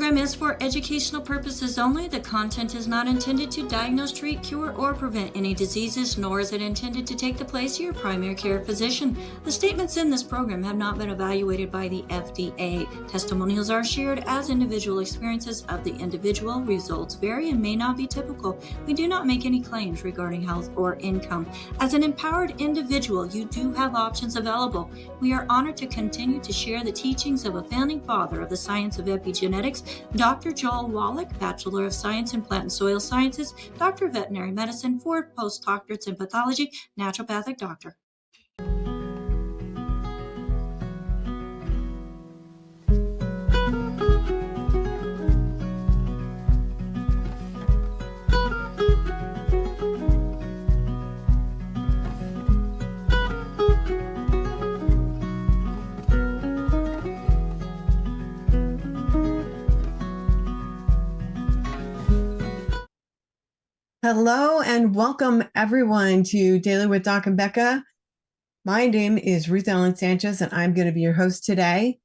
program is for educational purposes only. The content is not intended to diagnose, treat, cure, or prevent any diseases, nor is it intended to take the place of your primary care physician. The statements in this program have not been evaluated by the FDA. Testimonials are shared as individual experiences of the individual. Results vary and may not be typical. We do not make any claims regarding health or income. As an empowered individual, you do have options available. We are honored to continue to share the teachings of a founding father of the science of epigenetics, Dr. Joel Wallach, Bachelor of Science in Plant and Soil Sciences, Doctor of Veterinary Medicine, 4 postdoctorates in pathology, naturopathic doctor. Hello and welcome everyone to Daily with Doc and Becca. My name is Ruth Ellen Sanchez and I'm going to be your host today.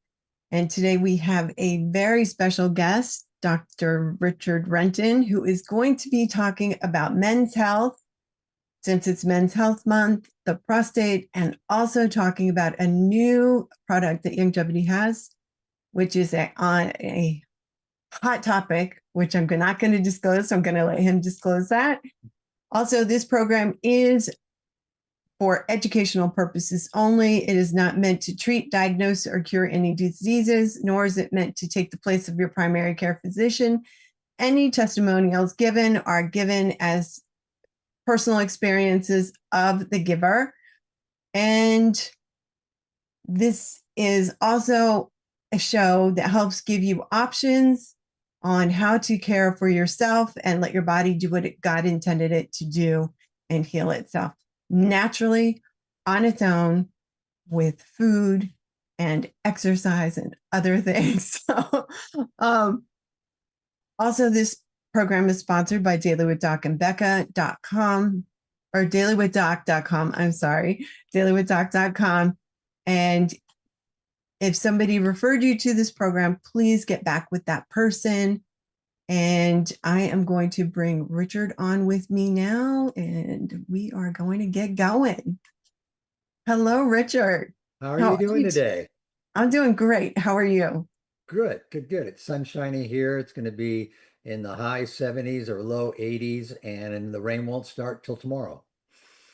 And today we have a very special guest, Dr. Richard Renton, who is going to be talking about men's health, since it's Men's Health Month, the prostate, and also talking about a new product that YGY has, which is on a hot topic, which I'm not going to disclose. So I'm going to let him disclose that. Also, this program is for educational purposes only. It is not meant to treat, diagnose, or cure any diseases, nor is it meant to take the place of your primary care physician. Any testimonials given are given as personal experiences of the giver. And this is also a show that helps give you options on how to care for yourself and let your body do what God intended it to do and heal itself naturally on its own with food and exercise and other things. So, also, this program is sponsored by dailywithdocandbecca.com or dailywithdoc.com. I'm sorry, dailywithdoc.com. And if somebody referred you to this program, please get back with that person. And I am going to bring Richard on with me now, and we are going to get going. Hello, Richard. How are you doing today? I'm doing great. How are you? Good, good, good. It's sunshiny here. It's going to be in the high 70s or low 80s, and the rain won't start till tomorrow.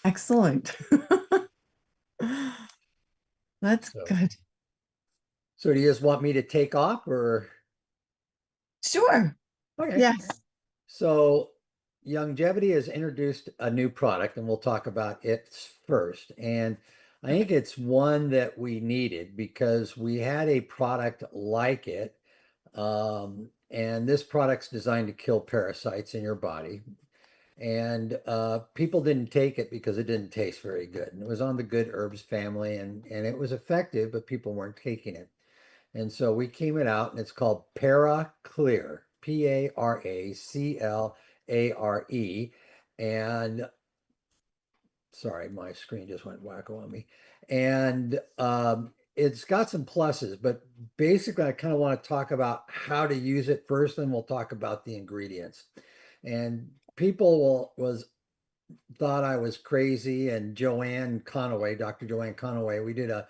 Excellent. That's good. So do you just want me to take off or? Sure. Okay. Yes. So YGY has introduced a new product, and we'll talk about it first. And I think it's one that we needed because we had a product like it. And this product's designed to kill parasites in your body. And people didn't take it because it didn't taste very good. And it was on the good herbs family, and it was effective, but people weren't taking it. And so we came it out, and it's called ParaClear, PARACLARE. And sorry, my screen just went wacko on me. And it's got some pluses, but basically I kind of want to talk about how to use it first, and we'll talk about the ingredients. And people thought I was crazy, and Joanne Conaway, Dr. Joanne Conaway, we did a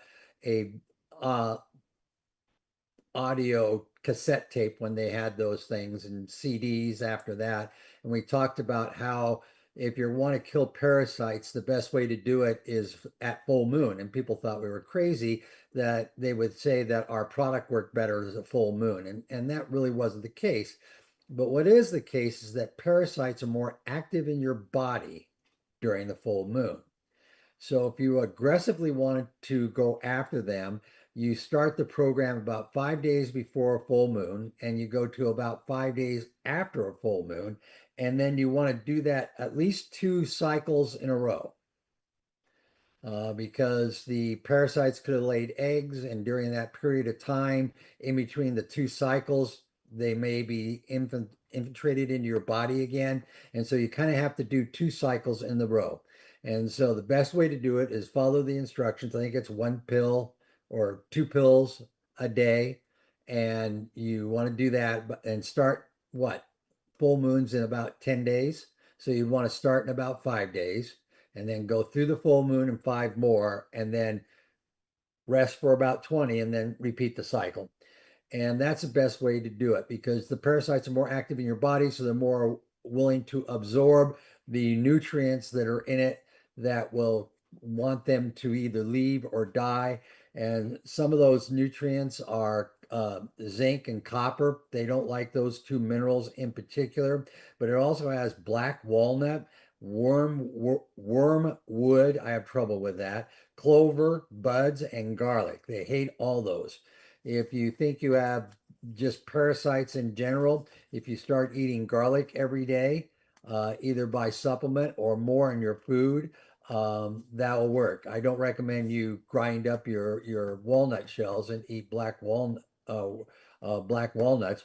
audio cassette tape when they had those things, and CDs after that. And we talked about how if you want to kill parasites, the best way to do it is at full moon. And people thought we were crazy that they would say that our product worked better as a full moon. And that really wasn't the case. But what is the case is that parasites are more active in your body during the full moon. So if you aggressively wanted to go after them, you start the program about 5 days before a full moon, and you go to about 5 days after a full moon. And then you want to do that at least 2 cycles in a row. Because the parasites could have laid eggs, and during that period of time in between the 2 cycles, they may be infiltrated into your body again. And so you kind of have to do 2 cycles in the row. And so the best way to do it is follow the instructions. I think it's 1 pill or 2 pills a day. and you want to do that and start what? Full moons in about 10 days. So you want to start in about 5 days and then go through the full moon and 5 more, and then rest for about 20 and then repeat the cycle. And that's the best way to do it because the parasites are more active in your body, so they're more willing to absorb the nutrients that are in it that will want them to either leave or die. And some of those nutrients are zinc and copper. They don't like those two minerals in particular, but it also has black walnut, wormwood. I have trouble with that. Clover, buds, and garlic. They hate all those. If you think you have just parasites in general, if you start eating garlic every day, either by supplement or more in your food, that will work. I don't recommend you grind up your walnut shells and eat black walnuts,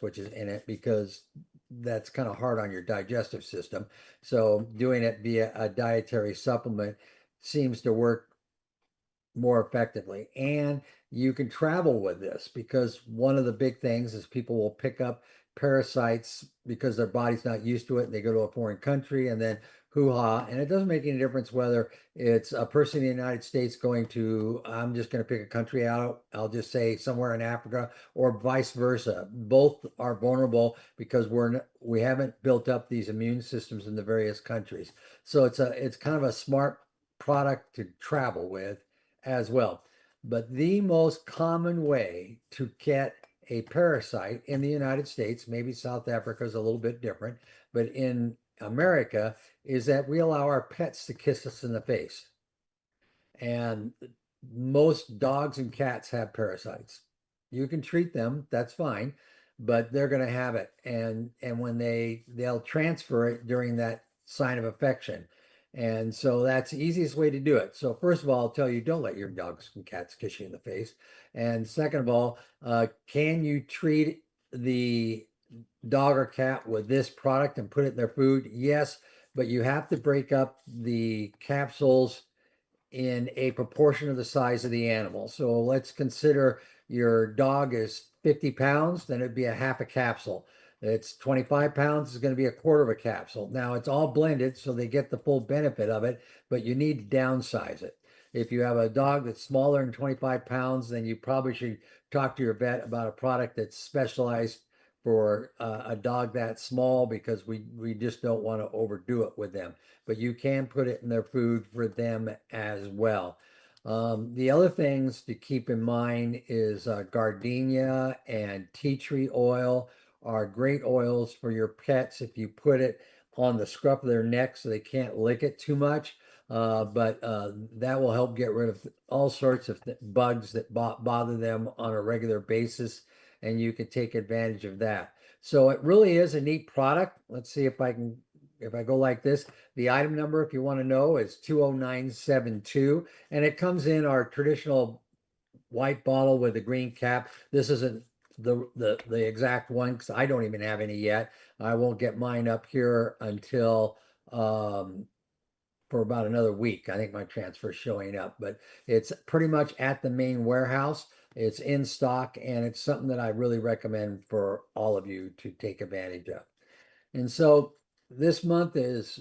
which is in it, because that's kind of hard on your digestive system. So doing it via a dietary supplement seems to work more effectively. And you can travel with this because one of the big things is people will pick up parasites because their body's not used to it. And they go to a foreign country and then hoo-ha. And it doesn't make any difference whether it's a person in the United States going to, I'm just going to pick a country out, I'll just say somewhere in Africa, or vice versa. Both are vulnerable because we haven't built up these immune systems in the various countries. So it's kind of a smart product to travel with as well. But the most common way to get a parasite in the United States, maybe South Africa is a little bit different, but in America, is that we allow our pets to kiss us in the face. And most dogs and cats have parasites. You can treat them, that's fine, but they're going to have it. And when they'll transfer it during that sign of affection. And so that's the easiest way to do it. So first of all, I'll tell you, don't let your dogs and cats kiss you in the face. And second of all, can you treat the dog or cat with this product and put it in their food? Yes, but you have to break up the capsules in a proportion of the size of the animal. So let's consider your dog is 50 pounds, then it'd be a half a capsule. It's 25 pounds, is going to be a quarter of a capsule. Now it's all blended so they get the full benefit of it, but you need to downsize it. If you have a dog that's smaller than 25 pounds, then you probably should talk to your vet about a product that's specialized for a dog that small, because we just don't want to overdo it with them. But you can put it in their food for them as well. The other things to keep in mind is gardenia and tea tree oil are great oils for your pets if you put it on the scruff of their neck so they can't lick it too much. But that will help get rid of all sorts of bugs that bother them on a regular basis, and you can take advantage of that. So it really is a neat product. Let's see if I go like this. The item number, if you want to know, is 20972, and it comes in our traditional white bottle with a green cap. This isn't the exact one because I don't even have any yet. I won't get mine up here until for about another week. I think my transfer is showing up, but it's pretty much at the main warehouse. It's in stock, and it's something that I really recommend for all of you to take advantage of. And so this month is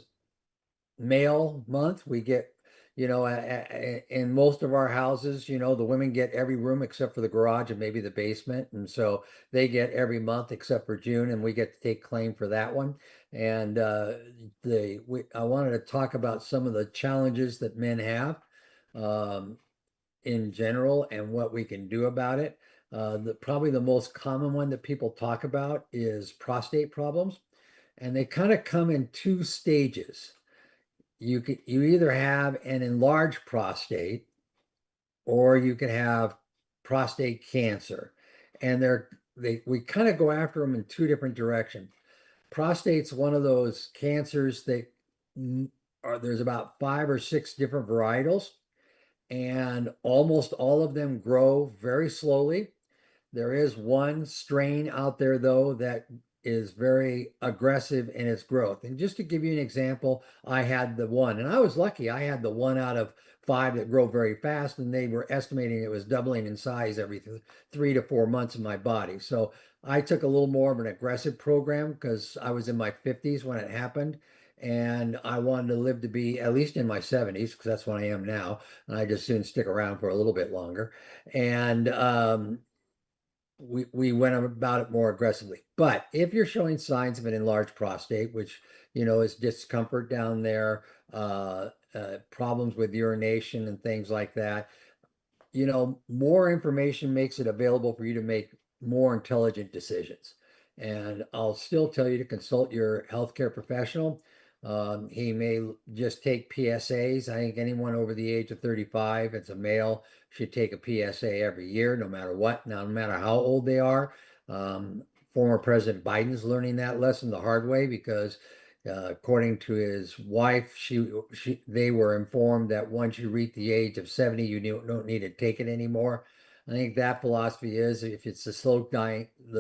male month. We get, in most of our houses, the women get every room except for the garage and maybe the basement. And so they get every month except for June, and we get to take claim for that one. And I wanted to talk about some of the challenges that men have in general and what we can do about it. Probably the most common one that people talk about is prostate problems. And they kind of come in two stages. You either have an enlarged prostate, or you can have prostate cancer, and we kind of go after them in two different directions. Prostate's one of those cancers that there's about 5 or 6 different varietals, and almost all of them grow very slowly. There is one strain out there though that is very aggressive in its growth. And just to give you an example, I had the one, and I was lucky. I had the 1 out of 5 that grow very fast, and they were estimating it was doubling in size every 3 to 4 months in my body. So I took a little more of an aggressive program because I was in my 50s when it happened. And I wanted to live to be at least in my 70s because that's what I am now. And I just soon stick around for a little bit longer. And we went about it more aggressively. But if you're showing signs of an enlarged prostate, which is discomfort down there, problems with urination and things like that, more information makes it available for you to make more intelligent decisions. And I'll still tell you to consult your healthcare professional. He may just take PSAs. I think anyone over the age of 35, it's a male, should take a PSA every year, no matter what, no matter how old they are. Former President Biden's learning that lesson the hard way because according to his wife, they were informed that once you reach the age of 70, you don't need to take it anymore. I think that philosophy is if it's the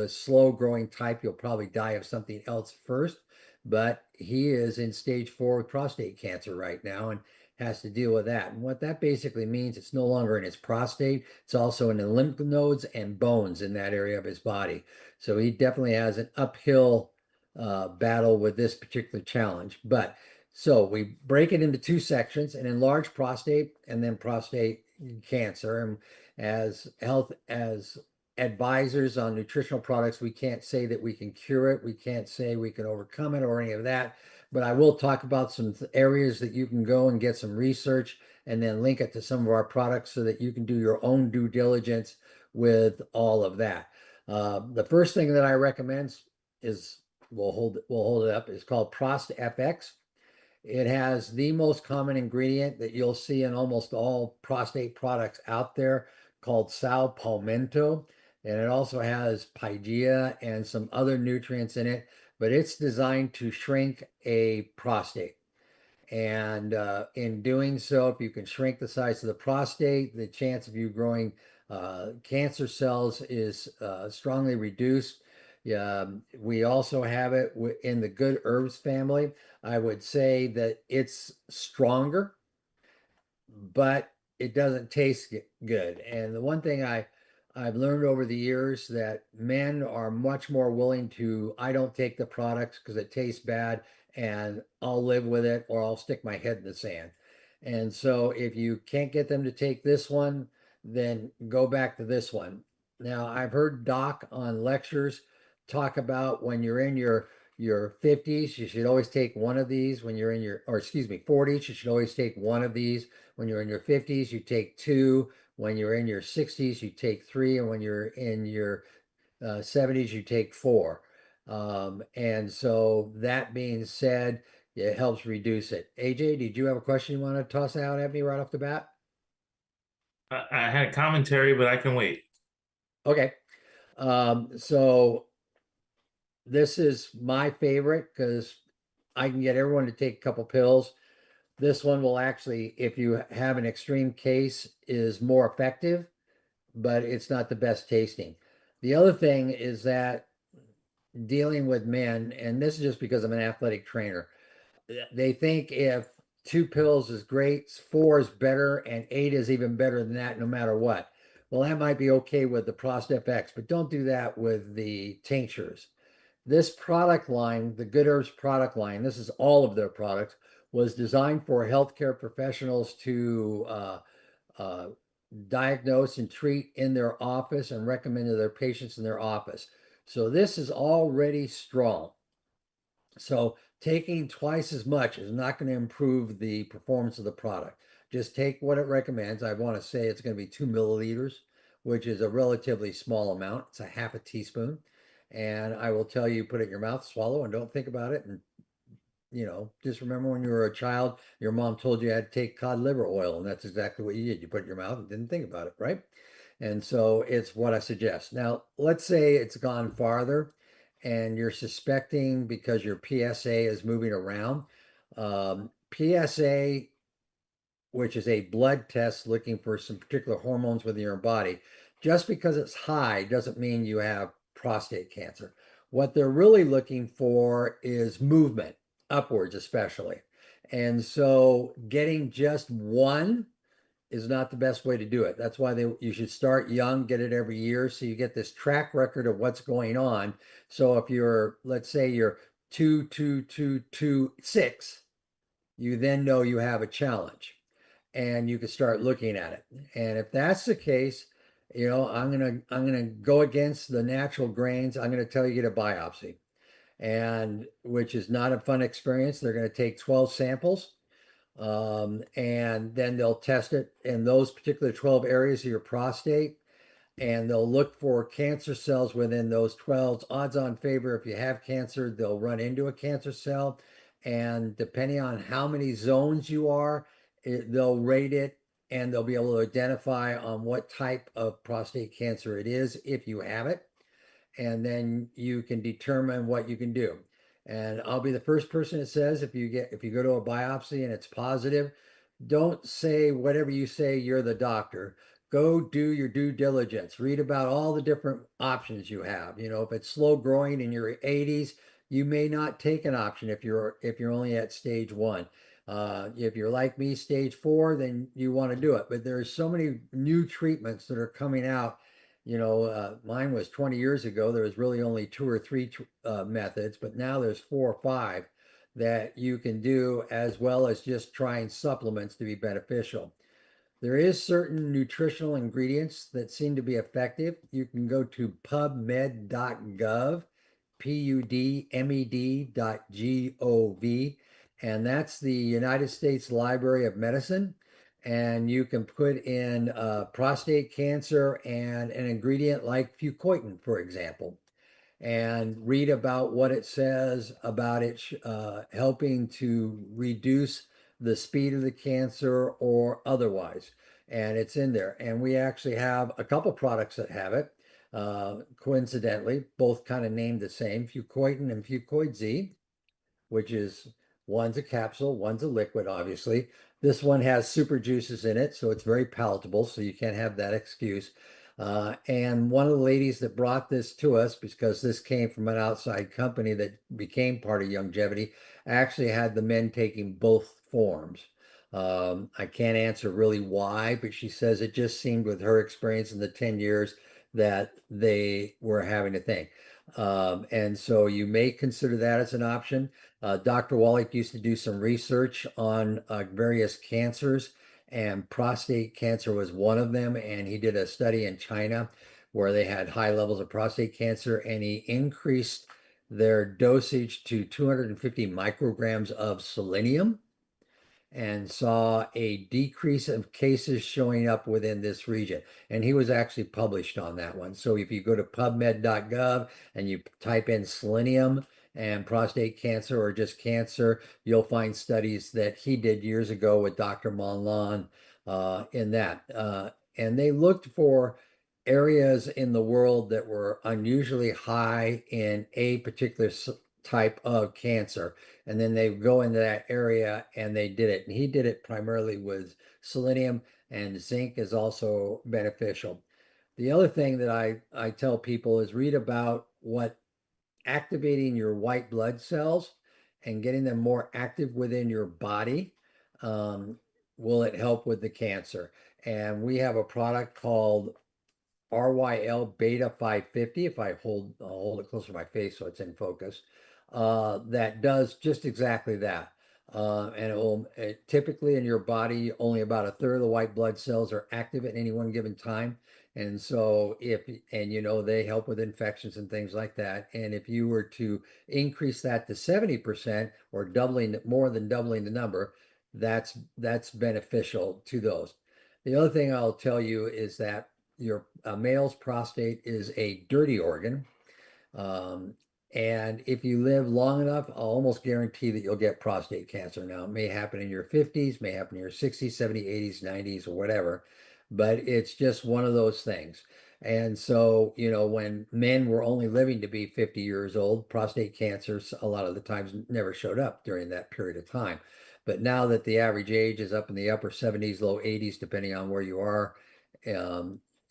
slow growing type, you'll probably die of something else first. But he is in stage 4 with prostate cancer right now and has to deal with that. And what that basically means, it's no longer in his prostate, it's also in the lymph nodes and bones in that area of his body. So he definitely has an uphill battle with this particular challenge. But so we break it into 2 sections, an enlarged prostate and then prostate cancer. And as advisors on nutritional products, we can't say that we can cure it. We can't say we can overcome it or any of that. But I will talk about some areas that you can go and get some research and then link it to some of our products so that you can do your own due diligence with all of that. The first thing that I recommend is we'll hold it up. It's called Osteo-fx. It has the most common ingredient that you'll see in almost all prostate products out there called sal palmetto. And it also has Pangea and some other nutrients in it, but it's designed to shrink a prostate. And in doing so, if you can shrink the size of the prostate, the chance of you growing cancer cells is strongly reduced. We also have it in the good herbs family. I would say that it's stronger, but it doesn't taste good. And the one thing I've learned over the years that men are much more willing to, I don't take the products because it tastes bad and I'll live with it or I'll stick my head in the sand. And so if you can't get them to take this one, then go back to this one. Now, I've heard Doc on lectures talk about when you're in your 50s, you should always take one of these. When you're in your, or excuse me, 40s, you should always take one of these. When you're in your 50s, you take 2. When you're in your 60s, you take 3. And when you're in your 70s, you take 4. And so that being said, it helps reduce it. AJ, did you have a question you want to toss out at me right off the bat? I had a commentary, but I can wait. Okay. So this is my favorite because I can get everyone to take a couple pills. This one will actually, if you have an extreme case, is more effective, but it's not the best tasting. The other thing is that dealing with men, and this is just because I'm an athletic trainer, they think if 2 pills is great, 4 is better, and 8 is even better than that, no matter what. Well, that might be okay with the Osteo-fx, but don't do that with the tinctures. This product line, the Good Herbs product line, this is all of their products, was designed for healthcare professionals to diagnose and treat in their office and recommend to their patients in their office. So this is already strong. So taking twice as much is not going to improve the performance of the product. Just take what it recommends. I want to say it's going to be 2 milliliters, which is a relatively small amount. It's a half a teaspoon. And I will tell you, put it in your mouth, swallow, and don't think about it. And, just remember when you were a child, your mom told you had to take cod liver oil, and that's exactly what you did. You put it in your mouth and didn't think about it, right? And so it's what I suggest. Now, let's say it's gone farther and you're suspecting because your PSA is moving around. PSA, which is a blood test looking for some particular hormones within your body, just because it's high doesn't mean you have prostate cancer. What they're really looking for is movement, upwards especially. And so getting just one is not the best way to do it. That's why you should start young, get it every year, so you get this track record of what's going on. So if you're, let's say you're 2, 2, 2, 2, 6, you then know you have a challenge and you can start looking at it. And if that's the case, I'm gonna go against the natural grains. I'm gonna tell you get a biopsy, and which is not a fun experience. They're gonna take 12 samples, and then they'll test it in those particular 12 areas of your prostate, and they'll look for cancer cells within those 12. Odds on favor, if you have cancer, they'll run into a cancer cell. And depending on how many zones you are, they'll rate it, and they'll be able to identify on what type of prostate cancer it is if you have it. And then you can determine what you can do. And I'll be the first person that says if you go to a biopsy and it's positive, don't say whatever you say you're the doctor. Go do your due diligence. Read about all the different options you have. If it's slow growing in your 80s, you may not take an option if you're only at stage 1. If you're like me, stage 4, then you want to do it. But there's so many new treatments that are coming out. Mine was 20 years ago. There was really only 2 or 3 methods, but now there's 4 or 5 that you can do, as well as just trying supplements to be beneficial. There is certain nutritional ingredients that seem to be effective. You can go to pubmed.gov, pudmed.gov, and that's the United States Library of Medicine. And you can put in prostate cancer and an ingredient like fucoid, for example, and read about what it says about it helping to reduce the speed of the cancer or otherwise. And it's in there. And we actually have a couple products that have it. Coincidentally, both kind of named the same, Fucoid and FucoidZ, which is one's a capsule, one's a liquid, obviously. This one has super juices in it, so it's very palatable, so you can't have that excuse. And one of the ladies that brought this to us, because this came from an outside company that became part of Longevity, actually had the men taking both forms. I can't answer really why, but she says it just seemed with her experience in the 10 years that they were having a thing. And so you may consider that as an option. Dr. Wallach used to do some research on various cancers, and prostate cancer was one of them. And he did a study in China where they had high levels of prostate cancer, and he increased their dosage to 250 micrograms of selenium and saw a decrease of cases showing up within this region. And he was actually published on that one. So if you go to pubmed.gov and you type in selenium and prostate cancer or just cancer, you'll find studies that he did years ago with Dr. Monlan in that. And they looked for areas in the world that were unusually high in a particular type of cancer, and then they go into that area and they did it. And he did it primarily with selenium, and zinc is also beneficial. The other thing that I tell people is read about what activating your white blood cells and getting them more active within your body, will it help with the cancer. And we have a product called RYL beta 550. I'll hold it closer to my face so it's in focus. That does just exactly that. And typically in your body, only about a third of the white blood cells are active at any one given time. And so they help with infections and things like that. And if you were to increase that to 70% or more than doubling the number, that's beneficial to those. The other thing I'll tell you is that your male's prostate is a dirty organ. And if you live long enough, I'll almost guarantee that you'll get prostate cancer. Now, it may happen in your 50s, may happen in your 60s, 70s, 80s, 90s, or whatever, but it's just one of those things. And so, when men were only living to be 50 years old, prostate cancers a lot of the times never showed up during that period of time. But now that the average age is up in the upper 70s, low 80s, depending on where you are,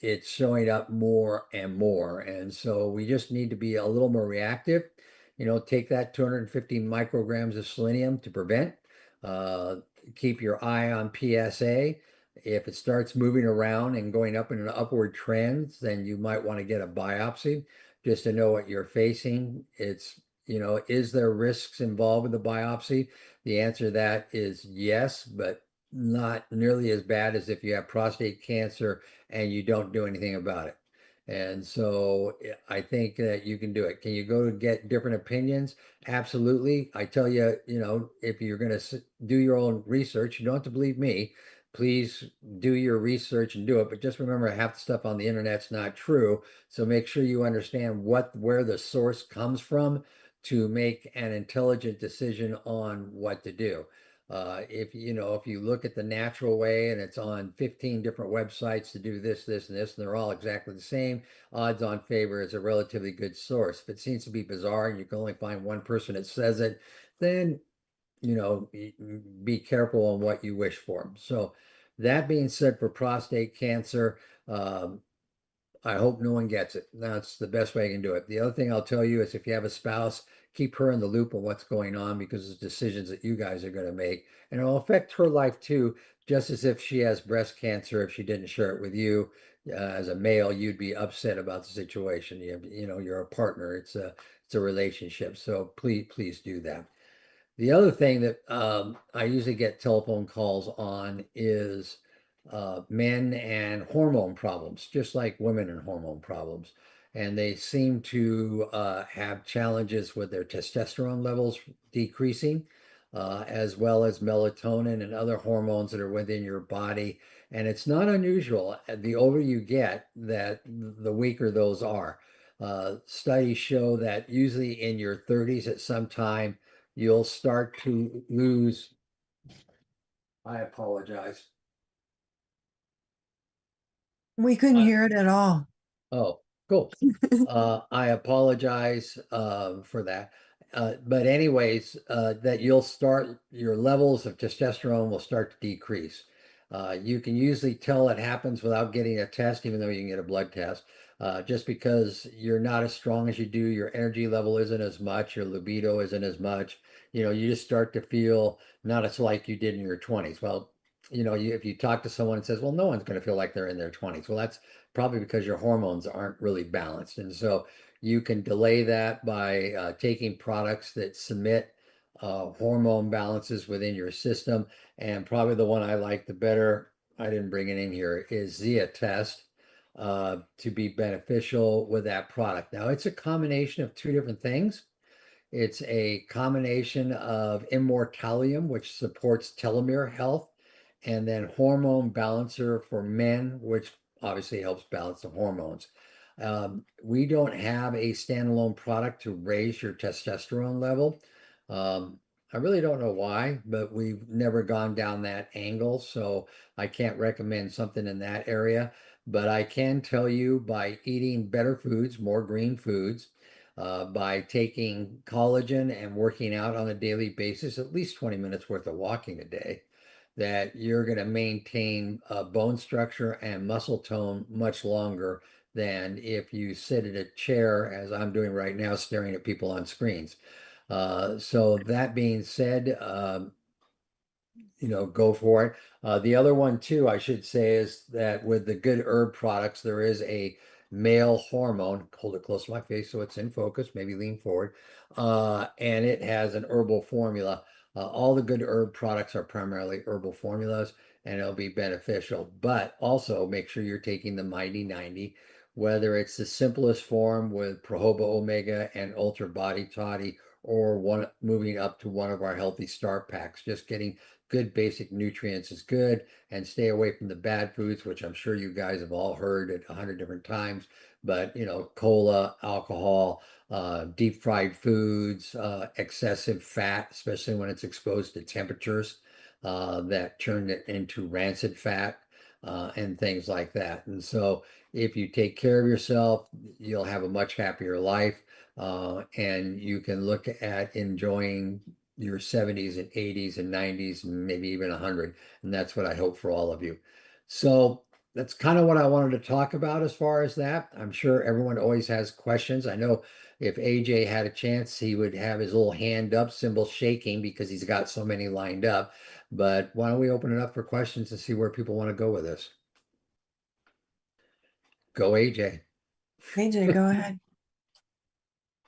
it's showing up more and more. And so we just need to be a little more reactive. Take that 250 micrograms of selenium to prevent. Keep your eye on PSA. If it starts moving around and going up in an upward trend, then you might want to get a biopsy just to know what you're facing. Is there risks involved with the biopsy? The answer to that is yes, but not nearly as bad as if you have prostate cancer and you don't do anything about it. And so I think that you can do it. Can you go get different opinions? Absolutely. I tell you, if you're going to do your own research, you don't have to believe me. Please do your research and do it. But just remember, half the stuff on the internet's not true. So make sure you understand where the source comes from to make an intelligent decision on what to do. If you look at the natural way and it's on 15 different websites to do this, this, and this, and they're all exactly the same, odds on favor is a relatively good source. If it seems to be bizarre and you can only find one person that says it, then be careful on what you wish for. So that being said, for prostate cancer, I hope no one gets it. That's the best way I can do it. The other thing I'll tell you is if you have a spouse, keep her in the loop of what's going on, because it's decisions that you guys are going to make, and it'll affect her life too, just as if she has breast cancer. If she didn't share it with you, as a male, you'd be upset about the situation. You're a partner. It's a relationship. So please do that. The other thing that I usually get telephone calls on is men and hormone problems, just like women and hormone problems. And they seem to have challenges with their testosterone levels decreasing, as well as melatonin and other hormones that are within your body. And it's not unusual. The older you get, that the weaker those are. Studies show that usually in your 30s at some time, you'll start to lose. I apologize. We couldn't hear it at all. Oh, cool. I apologize for that. But anyways, that your levels of testosterone will start to decrease. You can usually tell it happens without getting a test, even though you can get a blood test. Just because you're not as strong as you do, your energy level isn't as much, your libido isn't as much. You just start to feel not as like you did in your 20s. Well, if you talk to someone and says, well, no one's going to feel like they're in their 20s. Well, that's probably because your hormones aren't really balanced. And so you can delay that by taking products that submit hormone balances within your system. And probably the one I like the better, I didn't bring it in here, is Zeotest, to be beneficial with that product. Now, it's a combination of two different things. It's a combination of immortalium, which supports telomere health, and then hormone balancer for men, which obviously helps balance the hormones. We don't have a standalone product to raise your testosterone level. I really don't know why, but we've never gone down that angle, so I can't recommend something in that area. But I can tell you, by eating better foods, more green foods, by taking collagen and working out on a daily basis, at least 20 minutes worth of walking a day, that you're going to maintain bone structure and muscle tone much longer than if you sit in a chair, as I'm doing right now, staring at people on screens. So that being said, go for it. The other one too, I should say, is that with the good herb products, there is a male hormone. Hold it close to my face so it's in focus, maybe lean forward. And it has an herbal formula. All the good herb products are primarily herbal formulas, and it'll be beneficial. But also make sure you're taking the Mighty 90, whether it's the simplest form with Prohoba Omega and Ultra Body Toddy, or moving up to one of our Healthy Start packs. Just getting good basic nutrients is good, and stay away from the bad foods, which I'm sure you guys have all heard at 100 different times. But cola, alcohol, deep fried foods, excessive fat, especially when it's exposed to temperatures that turn it into rancid fat, and things like that. And so if you take care of yourself, you'll have a much happier life, and you can look at enjoying your 70s and 80s and 90s and maybe even 100. And that's what I hope for all of you. So that's kind of what I wanted to talk about as far as that. I'm sure everyone always has questions. I know if AJ had a chance, he would have his little hand up, symbol shaking because he's got so many lined up. But why don't we open it up for questions and see where people want to go with this? Go, AJ. AJ, go ahead.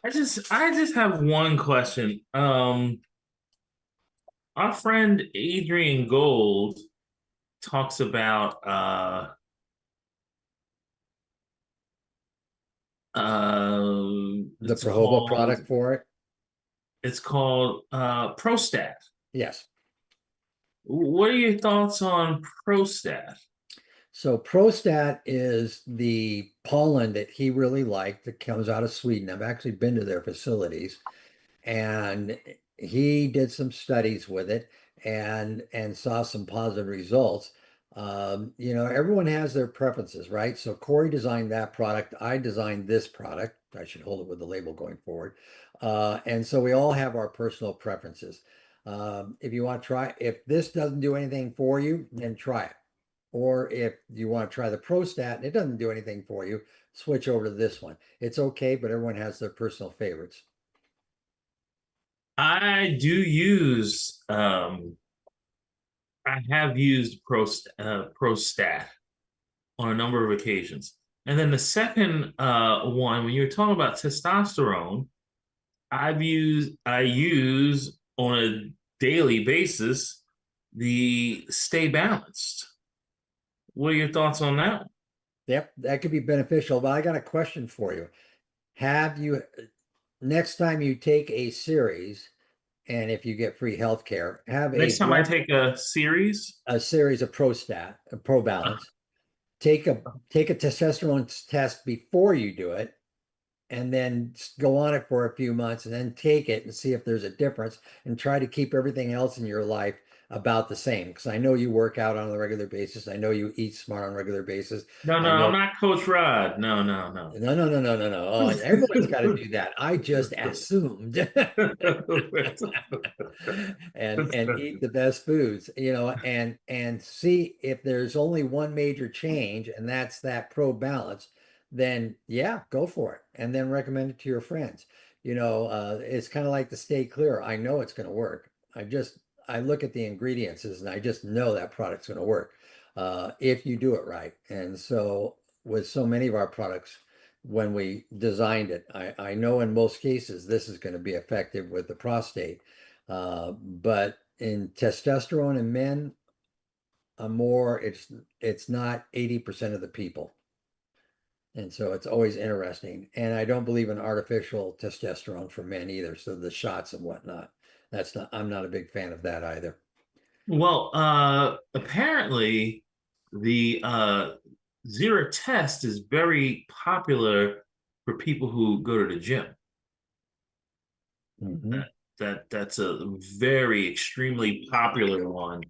I just have one question. Our friend Adrian Gold talks about The it's Prohoba called product for it. it's called Prostate. Yes. What are your thoughts on Prostate? So Prostate is the pollen that he really liked that comes out of Sweden. I've actually been to their facilities, and he did some studies with it and saw some positive results. Everyone has their preferences, right? So Corey designed that product. I designed this product. I should hold it with the label going forward. And so we all have our personal preferences. If you want to try, if this doesn't do anything for you, then try it. Or if you want to try the Prostate and it doesn't do anything for you, switch over to this one. It's okay, but everyone has their personal favorites. I do use I have used Prostate on a number of occasions. And then the second one, when you're talking about testosterone, I use on a daily basis the Stay Balanced. What are your thoughts on that? Yep, that could be beneficial. But I got a question for you. Have you, next time you take a series, and if you get free healthcare, have Next time I take a series of Prostate, Pro Balance. Take a testosterone test before you do it, and then go on it for a few months, and then take it and see if there's a difference, and try to keep everything else in your life about the same. Because I know you work out on a regular basis. I know you eat smart on a regular basis. No, I know. I'm not Coach Rod. No. No. Oh, everyone's got to do that. I just assumed. and eat the best foods, and see if there's only one major change, and that's that Pro Balance, then yeah, go for it. And then recommend it to your friends. It's kind of like the Stay Clear. I know it's going to work. I look at the ingredients and I just know that product's going to work if you do it right. And so with so many of our products, when we designed it, I know in most cases this is going to be effective with the prostate, but in testosterone in men, it's not 80% of the people. And so it's always interesting. And I don't believe in artificial testosterone for men either. So the shots and whatnot, I'm not a big fan of that either. Well, apparently the Zero test is very popular for people who go to the gym. Mm-hmm. That's a very extremely popular one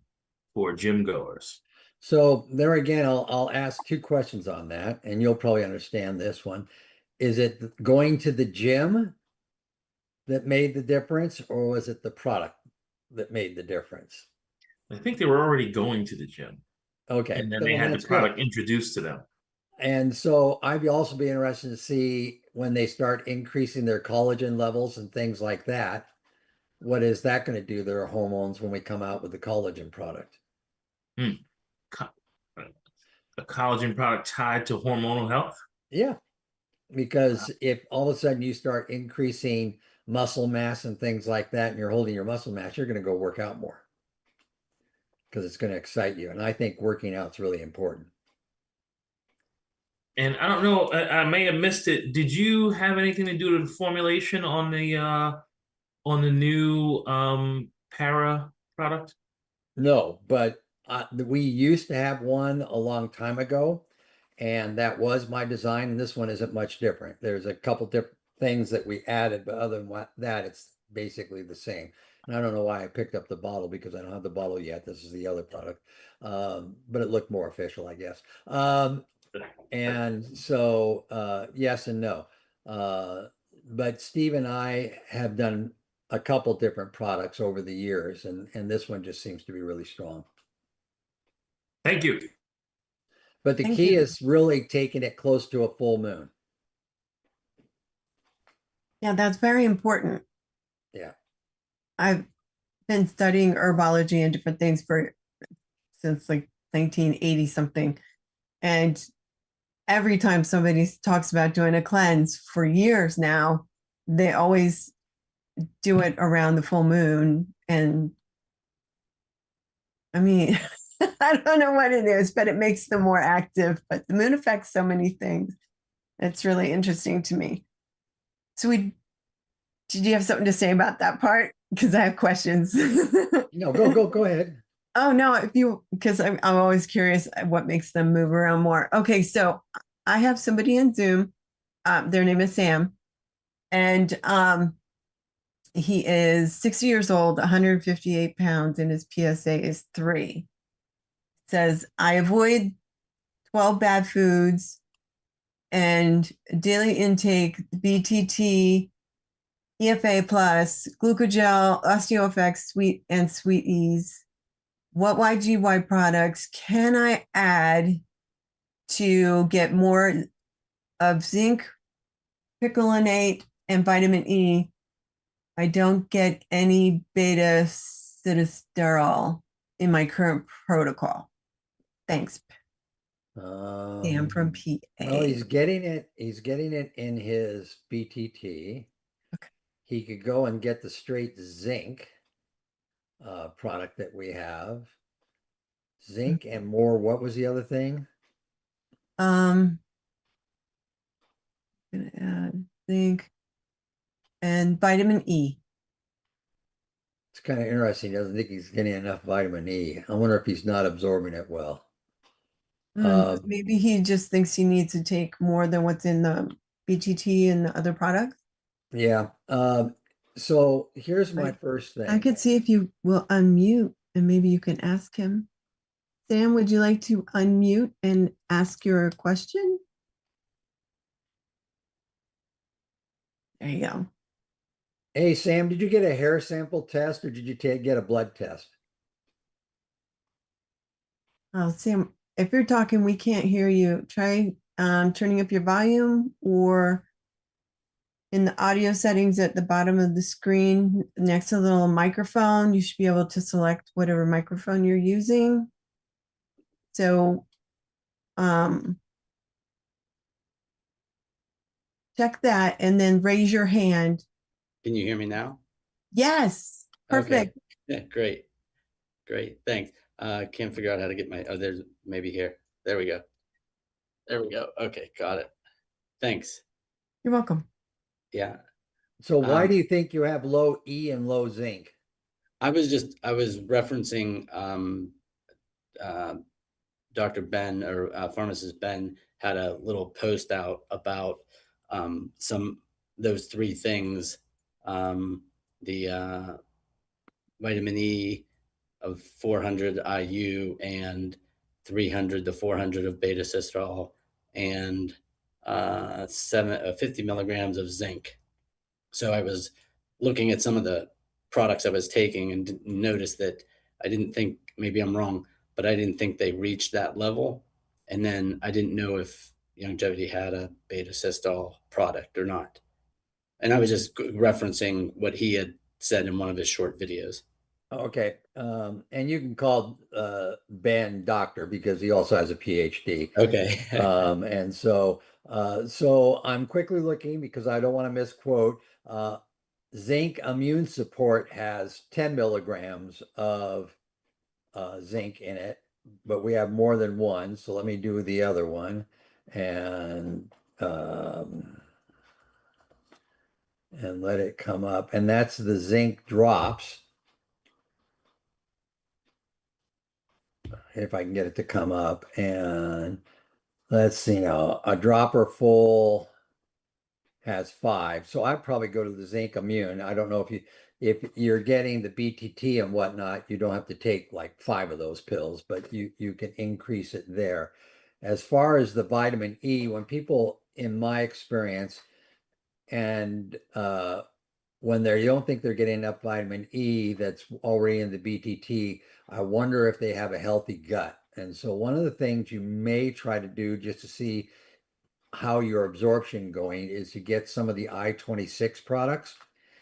for gym goers. So there again, I'll ask two questions on that, and you'll probably understand this one. Is it going to the gym that made the difference, or was it the product that made the difference? I think they were already going to the gym. Okay. And then they had the product introduced to them. And so I'd also be interested to see when they start increasing their collagen levels and things like that. What is that going to do to their hormones when we come out with the collagen product? A collagen product tied to hormonal health? Yeah. Because if all of a sudden you start increasing muscle mass and things like that, and you're holding your muscle mass, you're going to go work out more because it's going to excite you. And I think working out is really important. And I don't know, I may have missed it. Did you have anything to do with the formulation on the new para product? No, but we used to have one a long time ago, and that was my design. And this one isn't much different. There's a couple different things that we added, but other than that, it's basically the same. And I don't know why I picked up the bottle because I don't have the bottle yet. This is the other product, but it looked more official, I guess. And so yes and no. But Steve and I have done a couple different products over the years, and this one just seems to be really strong. Thank you. But the Thank key you. is really taking it close to a full moon. Yeah, that's very important. Yeah. I've been studying herbology and different things since like 1980 something. And every time somebody talks about doing a cleanse for years now, they always do it around the full moon. And I mean, I don't know what it is, but it makes them more active. But the moon affects so many things. It's really interesting to me. So did you have something to say about that part? Because I have questions. No, go ahead. Oh no, because I'm always curious what makes them move around more. Okay, so I have somebody in Zoom. Their name is Sam, and he is 60 years old, 158 pounds, and his PSA is 3. Says, I avoid 12 bad foods and daily intake BTT, EFA plus, glucogel, Osteo-fx, sweet and sweet ease. What YGY products can I add to get more of zinc, picolinate, and vitamin E? I don't get any beta sitosterol in my current protocol. Thanks, Sam from PA. Well, he's getting it in his BTT. Okay. He could go and get the straight zinc product that we have. Zinc and more. What was the other thing? Gonna add zinc and vitamin E. It's kind of interesting. He doesn't think he's getting enough vitamin E. I wonder if he's not absorbing it well. Maybe he just thinks he needs to take more than what's in the BTT and the other products. Yeah. So here's my first I thing. could see if you will unmute and maybe you can ask him. Sam, would you like to unmute and ask your question? There you go. Hey, Sam, did you get a hair sample test or did you get a blood test? Oh, Sam, if you're talking, we can't hear you. Try turning up your volume, or in the audio settings at the bottom of the screen next to the little microphone, you should be able to select whatever microphone you're using. So check that and then raise your hand. Can you hear me now? Yes, perfect. Okay. Yeah, great. Great. Thanks. Can't figure out how to get my, there's maybe here. There we go. There we go. Okay, got it. Thanks. You're welcome. Yeah. So why do you think you have low E and low zinc? I was referencing Dr. Ben or Pharmacist Ben had a little post out about those 3 things, the vitamin E of 400 IU and 300 to 400 of beta sitosterol and 50 milligrams of zinc. So I was looking at some of the products I was taking and noticed that I didn't think, maybe I'm wrong, but I didn't think they reached that level. And then I didn't know if Longevity had a beta sitosterol product or not. And I was just referencing what he had said in one of his short videos. Okay. And you can call Ben doctor because he also has a PhD. Okay. And so I'm quickly looking because I don't want to misquote. Zinc immune support has 10 milligrams of zinc in it, but we have more than one. So let me do the other one and let it come up. And that's the zinc drops. If I can get it to come up, and let's see now, a dropper full has 5. So I'd probably go to the zinc immune. I don't know if you're getting the BTT and whatnot, you don't have to take like 5 of those pills, but you can increase it there. As far as the vitamin E, when people, in my experience, and when they don't think they're getting enough vitamin E that's already in the BTT, I wonder if they have a healthy gut. And so one of the things you may try to do just to see how your absorption going is to get some of the I-26 products,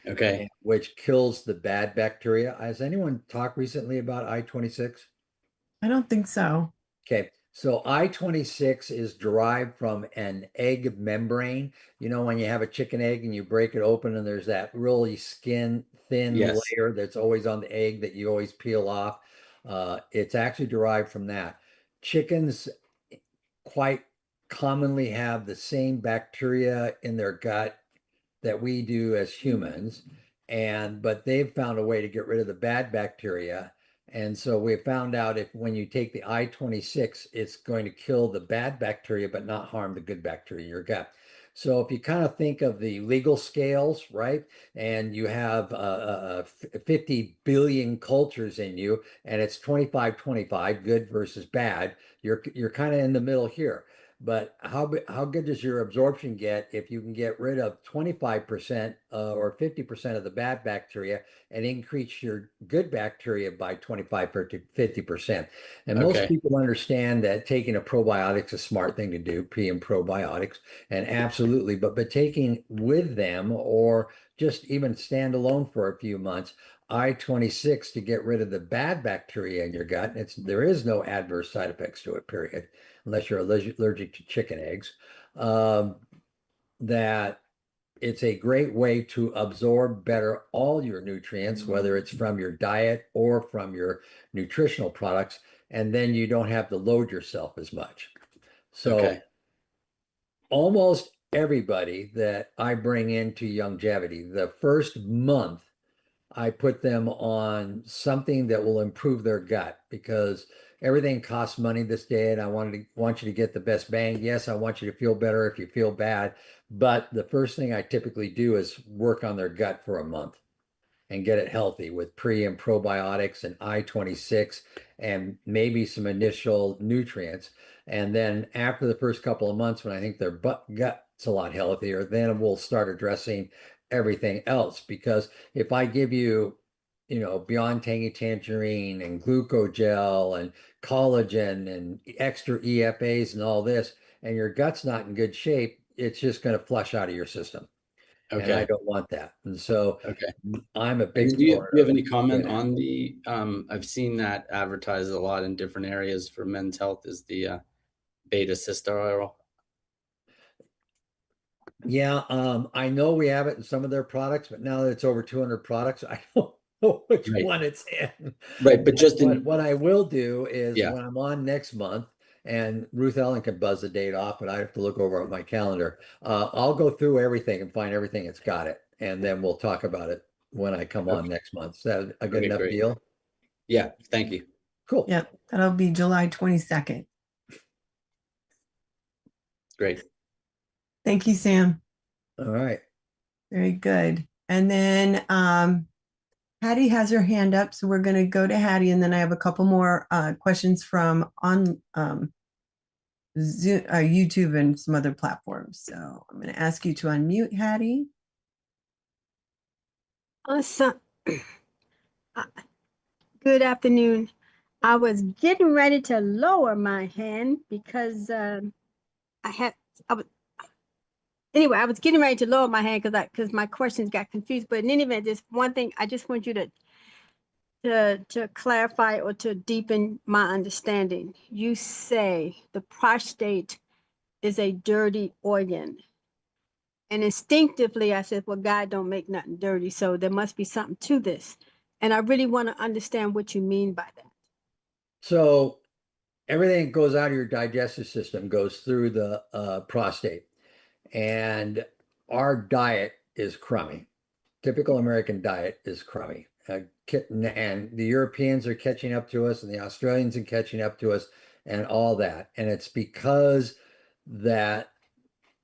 Okay. which kills the bad bacteria. Has anyone talked recently about I-26? I don't think so. Okay, so I-26 is derived from an egg membrane. You know, when you have a chicken egg and you break it open and there's that really skin thin Yes. layer that's always on the egg that you always peel off. It's actually derived from that. Chickens quite commonly have the same bacteria in their gut that we do as humans, but they've found a way to get rid of the bad bacteria. And so we found out if when you take the I-26, it's going to kill the bad bacteria, but not harm the good bacteria in your gut. So if you kind of think of the legal scales, right, and you have 50 billion cultures in you, and it's 25-25, good versus bad, you're kind of in the middle here. But how good does your absorption get if you can get rid of 25% or 50% of the bad bacteria and increase your good bacteria by 25 to 50%? And most Okay. people understand that taking a probiotic is a smart thing to do, pre and probiotics, and absolutely, but taking with them or just even stand alone for a few months, I-26 to get rid of the bad bacteria in your gut. There is no adverse side effects to it, period, unless you're allergic to chicken eggs, that it's a great way to absorb better all your nutrients, whether it's from your diet or from your nutritional products, and then you don't have to load yourself as much. So Okay. almost everybody that I bring into longevity, the first month, I put them on something that will improve their gut because everything costs money this day, and I want you to get the best bang. Yes, I want you to feel better if you feel bad, but the first thing I typically do is work on their gut for a month and get it healthy with pre and probiotics and I-26 and maybe some initial nutrients. And then after the first couple of months, when I think their gut's a lot healthier, then we'll start addressing everything else. Because if I give you, beyond Tangy Tangerine and glucogel and collagen and extra EFAs and all this, and your gut's not in good shape, it's just going to flush out of your system. And I Okay. don't want that. And so Okay. I'm a And big do you proponent have of any comment good. on the, I've seen that advertised a lot in different areas for men's health, is the beta oil. Yeah, I know we have it in some of their products, but now that it's over 200 products, I don't know which Right. one it's in. Right, but just in, What I will do is yeah. when I'm on next month, and Ruth Ellen can buzz the date off, but I have to look over at my calendar. I'll go through everything and find everything that's got it, and then we'll talk about it when I come on Okay. next month. Is that a good Okay, enough great. deal? Yeah, thank you. Cool. Yep, that'll be July 22nd. Great. Thank you, Sam. All right. Very good. And then Hattie has her hand up, so we're going to go to Hattie, and then I have a couple more questions from on Zoom, YouTube and some other platforms. So I'm going to ask you to unmute, Hattie. So, good afternoon. I was getting ready to lower my hand because I was getting ready to lower my hand because my questions got confused. But in any event, there's one thing I just want you to clarify or to deepen my understanding. You say the prostate is a dirty organ. And instinctively, I said, well, God don't make nothing dirty, so there must be something to this. And I really want to understand what you mean by that. So everything that goes out of your digestive system goes through the prostate, and our diet is crummy. Typical American diet is crummy. And the Europeans are catching up to us, and the Australians are catching up to us, and all that. And it's because that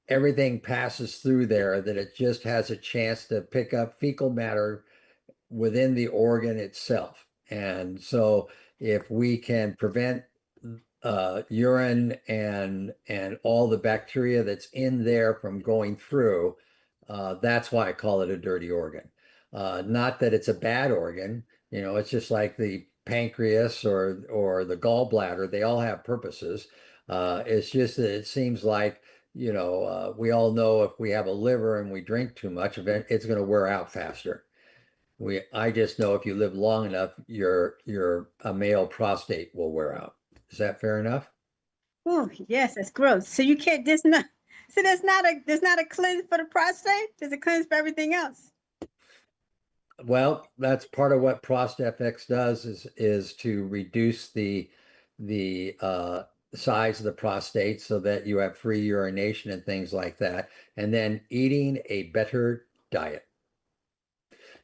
everything passes through there that it just has a chance to pick up fecal matter within the organ itself. And so if we can prevent urine and all the bacteria that's in there from going through, that's why I call it a dirty organ. Not that it's a bad organ, it's just like the pancreas or the gallbladder, they all have purposes. It's just that it seems like, we all know if we have a liver and we drink too much, it's going to wear out faster. I just know if you live long enough, a male prostate will wear out. Is that fair enough? Oh, yes, that's gross. So you can't there's not a cleanse for the prostate. There's a cleanse for everything else. Well, that's part of what Prostate-fx does is to reduce the size of the prostate so that you have free urination and things like that, and then eating a better diet.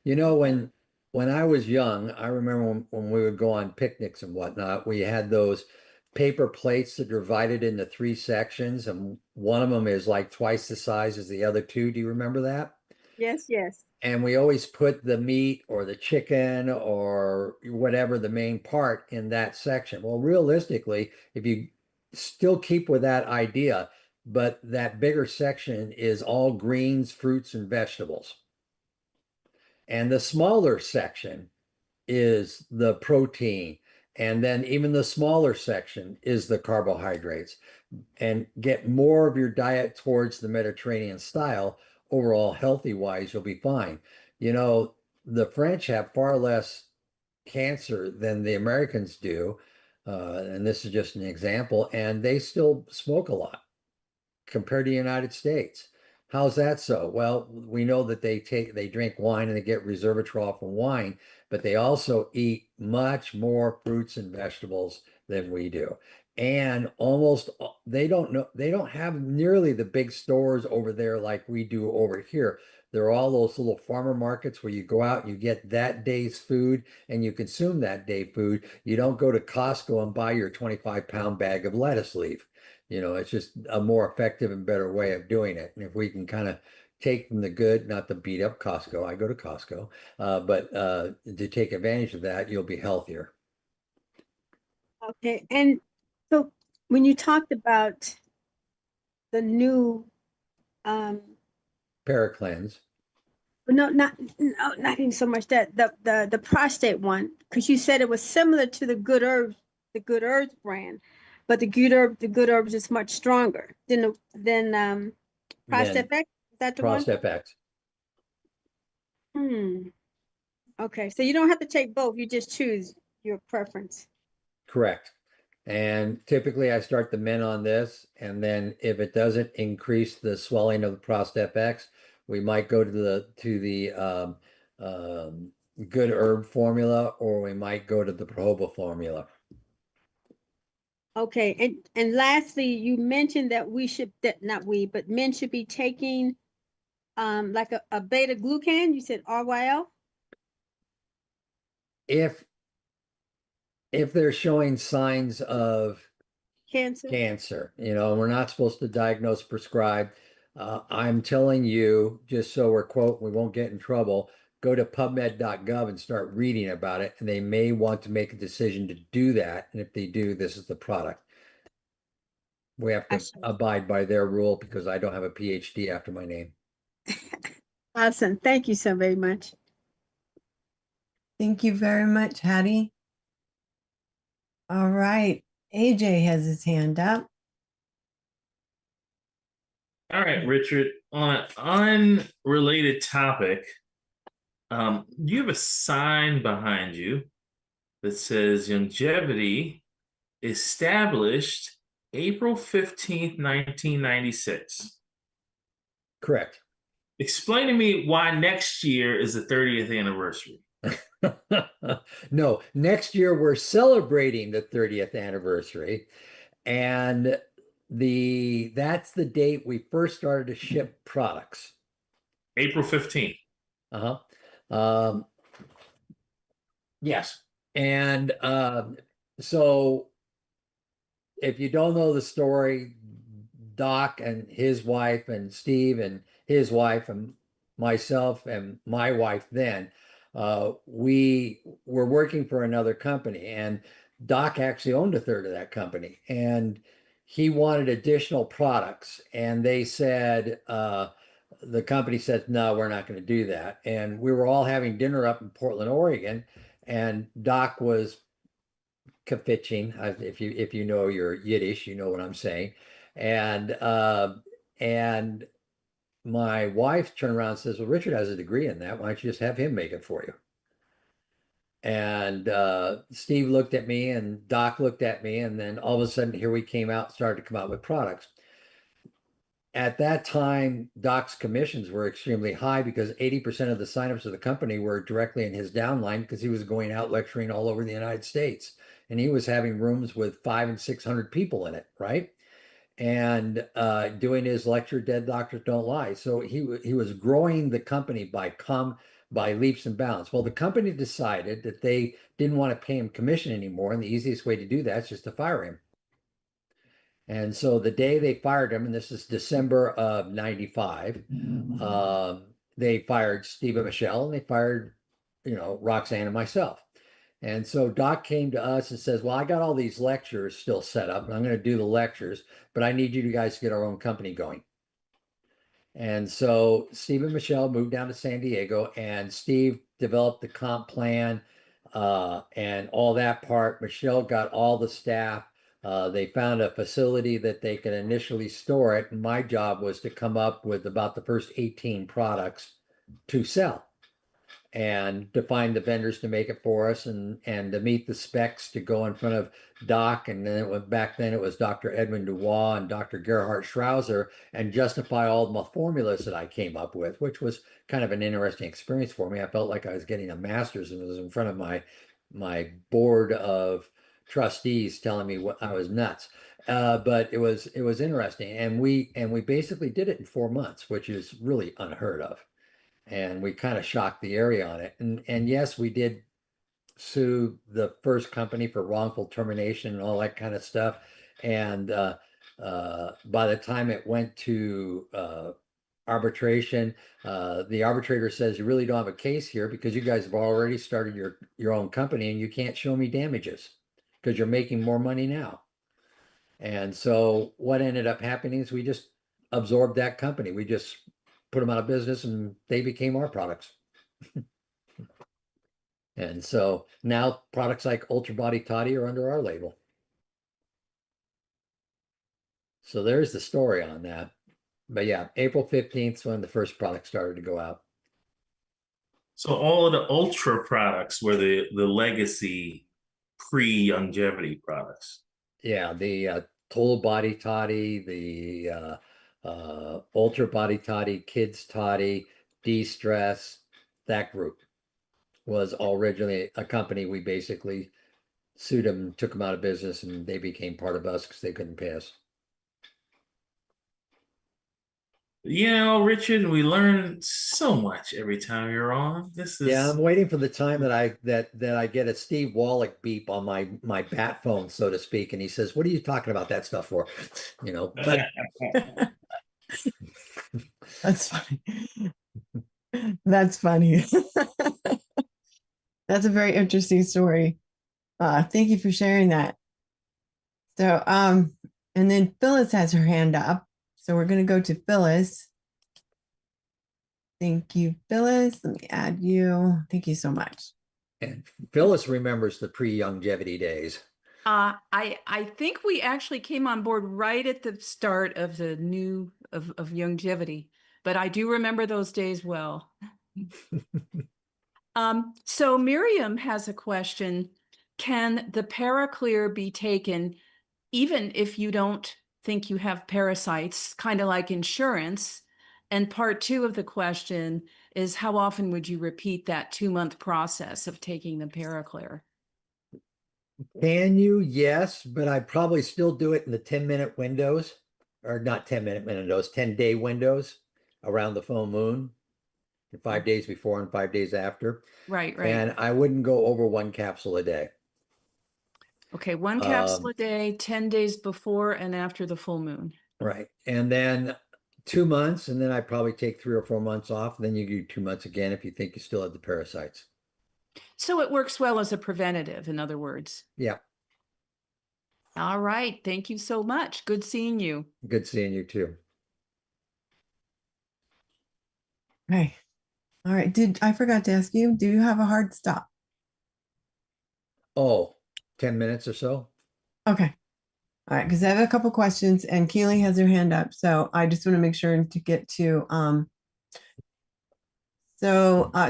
When I was young, I remember when we would go on picnics and whatnot, we had those paper plates that are divided into 3 sections, and one of them is like twice the size as the other 2. Do you remember that? Yes, yes. And we always put the meat or the chicken or whatever the main part in that section. Well, realistically, if you still keep with that idea, but that bigger section is all greens, fruits, and vegetables. And the smaller section is the protein. And then even the smaller section is the carbohydrates. And get more of your diet towards the Mediterranean style, overall healthy wise, you'll be fine. The French have far less cancer than the Americans do. And this is just an example. And they still smoke a lot compared to the United States. How's that so? Well, we know that they drink wine and they get resveratrol from wine, but they also eat much more fruits and vegetables than we do. And they don't have nearly the big stores over there like we do over here. There are all those little farmer markets where you go out and you get that day's food and you consume that day food. You don't go to Costco and buy your 25-pound bag of lettuce leaf. It's just a more effective and better way of doing it. And if we can kind of take from the good, not to beat up Costco, I go to Costco, but to take advantage of that, you'll be healthier. Okay. And so when you talked about the new Paracleanse. no, not even so much that the prostate one, because you said it was similar to the Good Herbs brand, but the Good Herbs is much stronger than Prostate-fx. Is that the one? Prostate-fx. Okay, so you don't have to take both. You just choose your preference. Correct. And typically I start the men on this, and then if it doesn't increase the swelling of the Prostate-fx, we might go to the Good Herb formula, or we might go to the Prohoba formula. Okay, and lastly, you mentioned that men should be taking like a beta glucan. You said RYL. If they're showing signs of cancer, we're not supposed to diagnose, prescribe. I'm telling you, just so we won't get in trouble, go to pubmed.gov and start reading about it, and they may want to make a decision to do that. And if they do, this is the product. We have to abide by their rule because I don't have a PhD after my name. Awesome. Thank you so very much. Thank you very much, Hattie. All right. AJ has his hand up. All right, Richard, on an unrelated topic, you have a sign behind you that says longevity established April 15th, 1996. Correct. Explain to me why next year is the 30th anniversary. No, next year we're celebrating the 30th anniversary, and that's the date we first started to ship products. April 15th. Yes. And so if you don't know the story, Doc and his wife and Steve and his wife and myself and my wife then, we were working for another company, and Doc actually owned a third of that company, and he wanted additional products, and they said, the company said, no, we're not going to do that. And we were all having dinner up in Portland, Oregon, and Doc was kvetching. If you know your Yiddish, you know what I'm saying. And my wife turned around and says, "Well, Richard has a degree in that. Why don't you just have him make it for you?" And Steve looked at me and Doc looked at me, and then all of a sudden here we started to come out with products. At that time, Doc's commissions were extremely high because 80% of the signups of the company were directly in his downline because he was going out lecturing all over the United States. And he was having rooms with 500 and 600 people in it, right? And doing his lecture, Dead Doctors Don't Lie. So he was growing the company by leaps and bounds. Well, the company decided that they didn't want to pay him commission anymore, and the easiest way to do that is just to fire him. And so the day they fired him, and this is December of 95, they fired Steve and Michelle, and they fired, Roxanne and myself. And so Doc came to us and says, "Well, I got all these lectures still set up, and I'm going to do the lectures, but I need you guys to get our own company going." And so Steve and Michelle moved down to San Diego, and Steve developed the comp plan and all that part. Michelle got all the staff. They found a facility that they could initially store it. And my job was to come up with about the first 18 products to sell and to find the vendors to make it for us and to meet the specs to go in front of Doc. And then back then it was Dr. Edwin Dubois and Dr. Gerhard Schrauzer, and justify all the formulas that I came up with, which was kind of an interesting experience for me. I felt like I was getting a master's and was in front of my board of trustees telling me what I was nuts. But it was interesting. And we basically did it in 4 months, which is really unheard of. And we kind of shocked the area on it. And yes, we did sue the first company for wrongful termination and all that kind of stuff. And by the time it went to arbitration, the arbitrator says, "You really don't have a case here because you guys have already started your own company and you can't show me damages because you're making more money now." And so what ended up happening is we just absorbed that company. We just put them out of business and they became our products. And so now products like Ultra Body Toddy are under our label. So there's the story on that. But yeah, April 15th is when the first product started to go out. So all of the Ultra products were the legacy pre-longevity products. Yeah, the Total Body Toddy, the Ultra Body Toddy, Kids Toddy, De-Stress, that group was originally a company. We basically sued them, took them out of business, and they became part of us because they couldn't pay us. Richard, we learn so much every time you're on. Yeah, I'm waiting for the time that I get a Steve Wallach beep on my bat phone, so to speak, and he says, "What are you talking about that stuff for?" But That's funny. That's funny. That's a very interesting story. Thank you for sharing that. So, and then Phyllis has her hand up. So we're going to go to Phyllis. Thank you, Phyllis. Let me add you. Thank you so much. And Phyllis remembers the pre-longevity days. I think we actually came on board right at the start of the new of longevity, but I do remember those days well. So Miriam has a question. Can the Paraclear be taken even if you don't think you have parasites, kind of like insurance? And part 2 of the question is, how often would you repeat that 2-month process of taking the Paraclear? Can you? Yes, but I'd probably still do it in the 10-minute windows, or not 10-minute windows, 10-day windows around the full moon, 5 days before and 5 days after. Right. And I wouldn't go over 1 capsule a day. Okay, 1 capsule a day, 10 days before and after the full moon. Right. And then 2 months, and then I probably take 3 or 4 months off. And then you do 2 months again if you think you still have the parasites. So it works well as a preventative, in other words. Yeah. All right. Thank you so much. Good seeing you. Good seeing you too. Okay. All right. I forgot to ask you, do you have a hard stop? Oh, 10 minutes or so. Okay. All right, because I have a couple questions and Keely has her hand up. So I just want to make sure to get to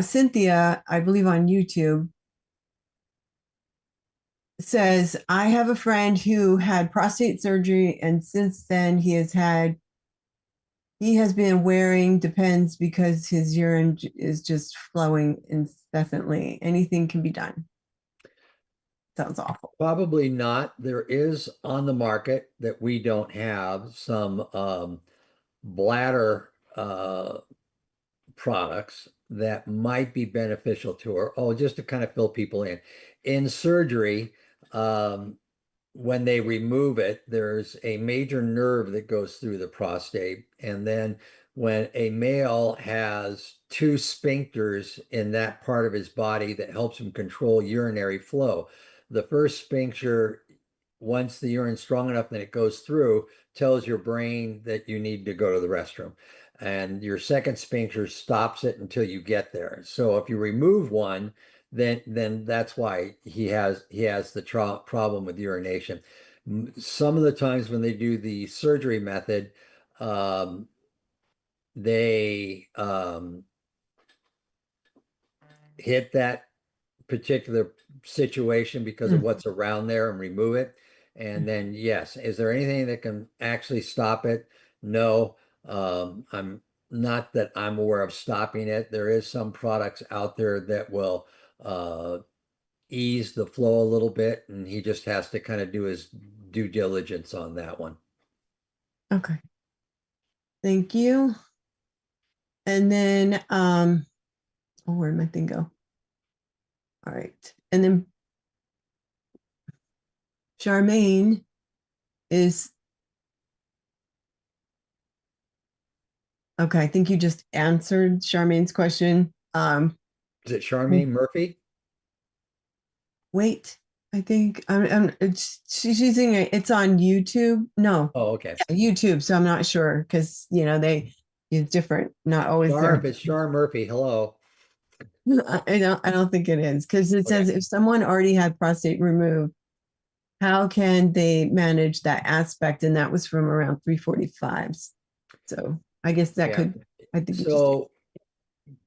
Cynthia, I believe on YouTube, says, I have a friend who had prostate surgery, and since then he has been wearing Depends because his urine is just flowing incessantly. Anything can be done. Sounds awful. Probably not. There is on the market that we don't have some bladder products that might be beneficial to her. Oh, just to kind of fill people in. In surgery, when they remove it, there's a major nerve that goes through the prostate. And then when a male has two sphincters in that part of his body that helps him control urinary flow, the first sphincter, once the urine's strong enough that it goes through, tells your brain that you need to go to the restroom. And your second sphincter stops it until you get there. So if you remove one, then that's why he has the problem with urination. Some of the times when they do the surgery method, they hit that particular situation because of what's around there and remove it. And then, yes, is there anything that can actually stop it? No, I'm not that I'm aware of stopping it. There is some products out there that will ease the flow a little bit, and he just has to kind of do his due diligence on that one. Okay. Thank you. And then, where'd my thing go? All right. And then Charmaine is, okay, I think you just answered Charmaine's question. Is it Charmaine Murphy? Wait, I think she's using it. It's on YouTube. No. Oh, okay. Yeah, YouTube. So I'm not sure because they use different, not always there. If it's Char Murphy, hello. I don't think it is because it says if someone already had prostate removed, how can they manage that aspect? And that was from around 345. So I guess that could, I think. So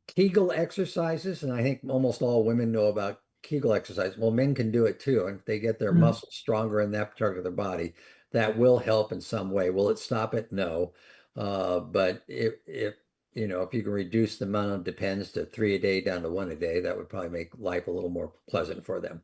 Kegel exercises, and I think almost all women know about Kegel exercise. Well, men can do it too. And if they get their muscles stronger in that part of their body, that will help in some way. Will it stop it? No. But if you can reduce the amount of Depends to 3 a day down to 1 a day, that would probably make life a little more pleasant for them.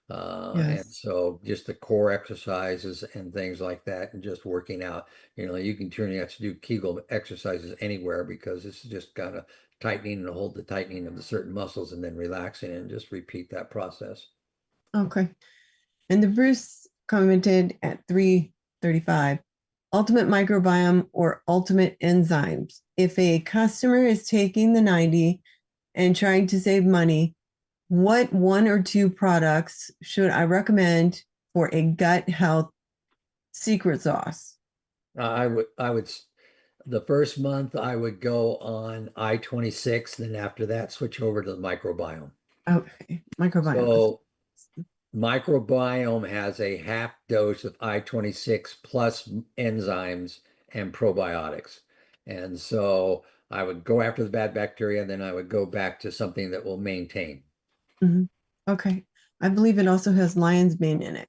And so just the core exercises and things like that, and just working out, you can turn out to do Kegel exercises anywhere because it's just kind of tightening and hold the tightening of the certain muscles and then relaxing and just repeat that process. Okay. And the Bruce commented at 335, ultimate microbiome or ultimate enzymes. If a customer is taking the 90 and trying to save money, what 1 or 2 products should I recommend for a gut health secret sauce? I would, the first month I would go on I-26, then after that switch over to the microbiome. Okay, microbiome. So microbiome has a half dose of I-26 plus enzymes and probiotics. And so I would go after the bad bacteria, and then I would go back to something that will maintain. Okay. I believe it also has lion's mane in it.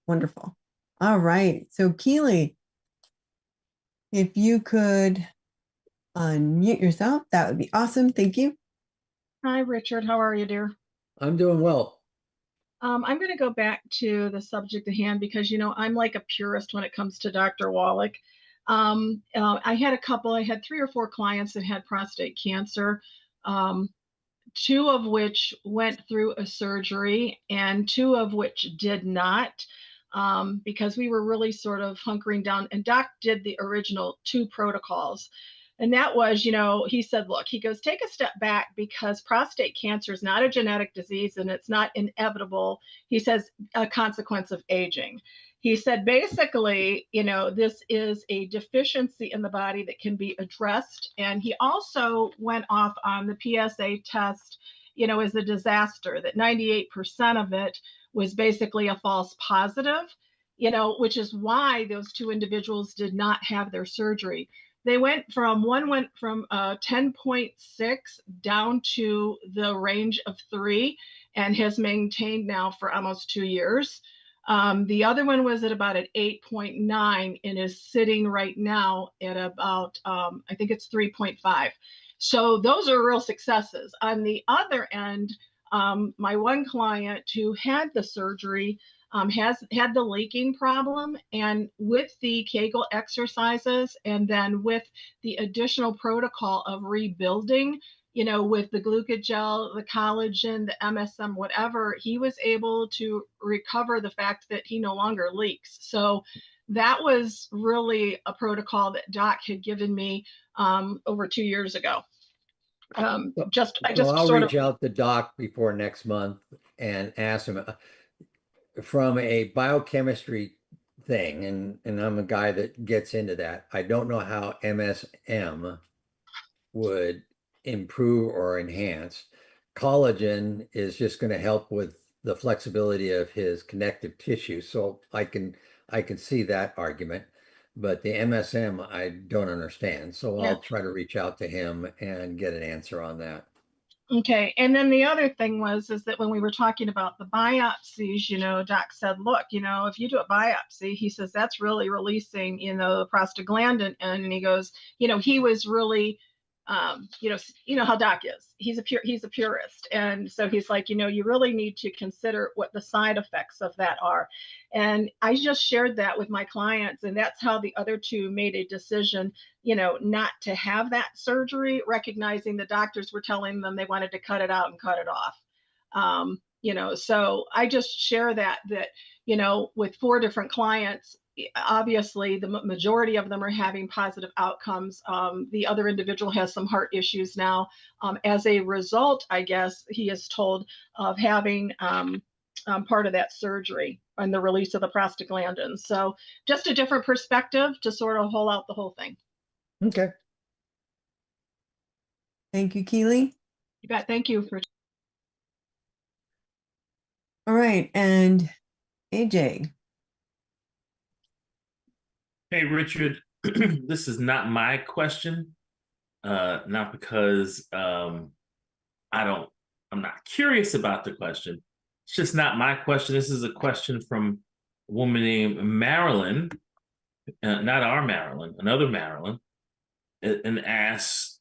Wonderful. All right. So Keely, if you could unmute yourself, that would be awesome. Thank you. Hi, Richard. How are you, dear? I'm doing well. I'm going to go back to the subject at hand because, I'm like a purist when it comes to Dr. Wallach. I had 3 or 4 clients that had prostate cancer, 2 of which went through a surgery and 2 of which did not, because we were really sort of hunkering down. And Doc did the original 2 protocols. And that was, he said, look, he goes, take a step back because prostate cancer is not a genetic disease and it's not inevitable. He says a consequence of aging. He said, basically, this is a deficiency in the body that can be addressed. And he also went off on the PSA test is a disaster, that 98% of it was basically a false positive, which is why those two individuals did not have their surgery. One went from 10.6 down to the range of 3 and has maintained now for almost 2 years. The other one was at about an 8.9 and is sitting right now at about, I think it's 3.5. So those are real successes. On the other end, my one client who had the surgery has had the leaking problem, and with the Kegel exercises and then with the additional protocol of rebuilding, with the glucogel, the collagen, the MSM, whatever, he was able to recover the fact that he no longer leaks. So that was really a protocol that Doc had given me over 2 years ago. I'll reach out to Doc before next month and ask him from a biochemistry thing, and I'm a guy that gets into that. I don't know how MSM would improve or enhance. Collagen is just going to help with the flexibility of his connective tissue, so I can see that argument. But the MSM, I don't understand. So I'll try to reach out to him and get an answer on that. Okay. And then the other thing is that when we were talking about the biopsies, Doc said, look, if you do a biopsy, he says, that's really releasing, the prostaglandin. And he goes, he was really, how Doc is. He's a purist. And so he's like, you really need to consider what the side effects of that are. And I just shared that with my clients. And that's how the other two made a decision, not to have that surgery, recognizing the doctors were telling them they wanted to cut it out and cut it off. So I just share that, with 4 different clients, obviously the majority of them are having positive outcomes. The other individual has some heart issues now as a result, I guess he is told, of having part of that surgery and the release of the prostaglandins. So just a different perspective to sort of hold out the whole thing. Okay. Thank you, Keely. You bet. Thank you for. All right. And AJ. Hey, Richard, this is not my question. Not because I'm not curious about the question. It's just not my question. This is a question from a woman named Marilyn, not our Marilyn, another Marilyn, and asks,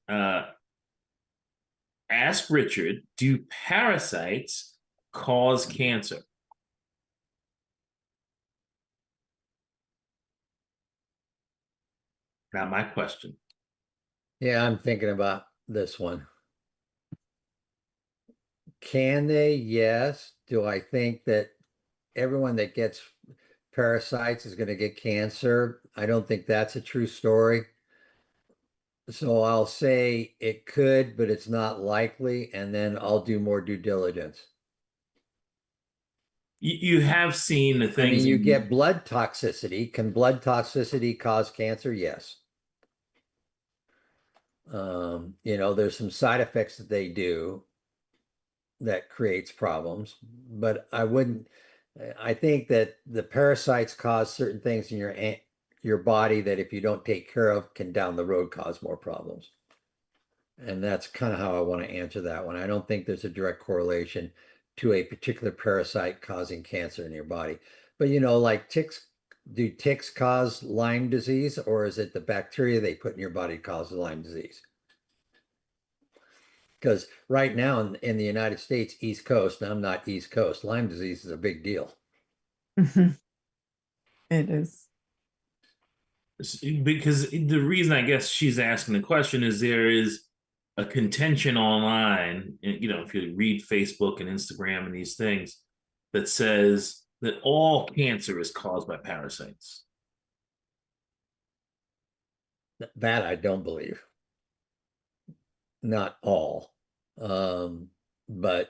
ask Richard, do parasites cause cancer? Not my question. Yeah, I'm thinking about this one. Can they? Yes. Do I think that everyone that gets parasites is going to get cancer? I don't think that's a true story. So I'll say it could, but it's not likely, and then I'll do more due diligence. You have seen the things. You get blood toxicity. Can blood toxicity cause cancer? Yes. There's some side effects that they do that creates problems, but I think that the parasites cause certain things in your body that if you don't take care of can down the road cause more problems. And that's kind of how I want to answer that one. I don't think there's a direct correlation to a particular parasite causing cancer in your body. But like ticks, do ticks cause Lyme disease, or is it the bacteria they put in your body causes Lyme disease? Because right now in the United States, East Coast, and I'm not East Coast, Lyme disease is a big deal. It is. Because the reason I guess she's asking the question is there is a contention online, if you read Facebook and Instagram and these things, that says that all cancer is caused by parasites. That I don't believe. Not all. But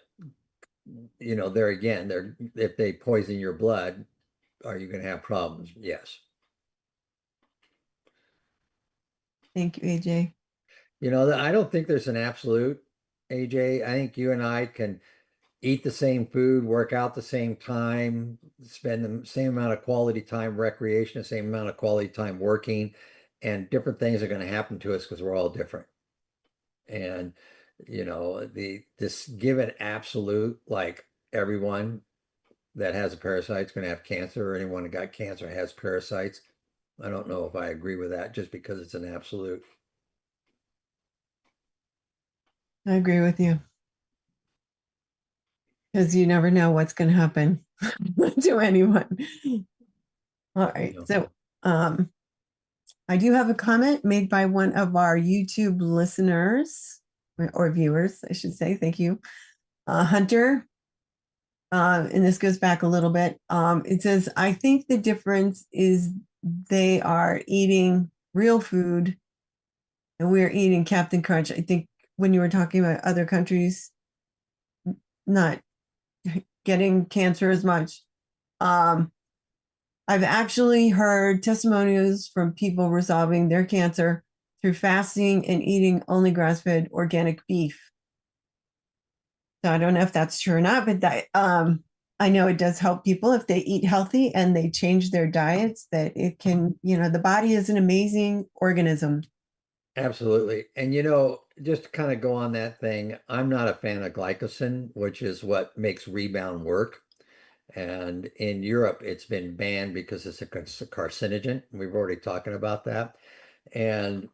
there again, if they poison your blood, are you going to have problems? Yes. Thank you, AJ. I don't think there's an absolute. AJ. I think you and I can eat the same food, work out the same time, spend the same amount of quality time recreation, the same amount of quality time working, and different things are going to happen to us because we're all different. And you know, this given absolute, like everyone that has a parasite is going to have cancer, or anyone that got cancer has parasites. I don't know if I agree with that just because it's an absolute. I agree with you. Because you never know what's going to happen to anyone. All right. So I do have a comment made by one of our YouTube listeners or viewers, I should say. Thank you. Hunter. And this goes back a little bit. It says, I think the difference is they are eating real food and we're eating Captain Crunch. I think when you were talking about other countries not getting cancer as much, I've actually heard testimonials from people resolving their cancer through fasting and eating only grass-fed organic beef. So I don't know if that's true or not, but that, I know it does help people if they eat healthy and they change their diets, that it can, you know, the body is an amazing organism. Absolutely. And you know, just to kind of go on that thing, I'm not a fan of glycosin, which is what makes Rebound work. And in Europe, it's been banned because it's a carcinogen. We've already talking about that. And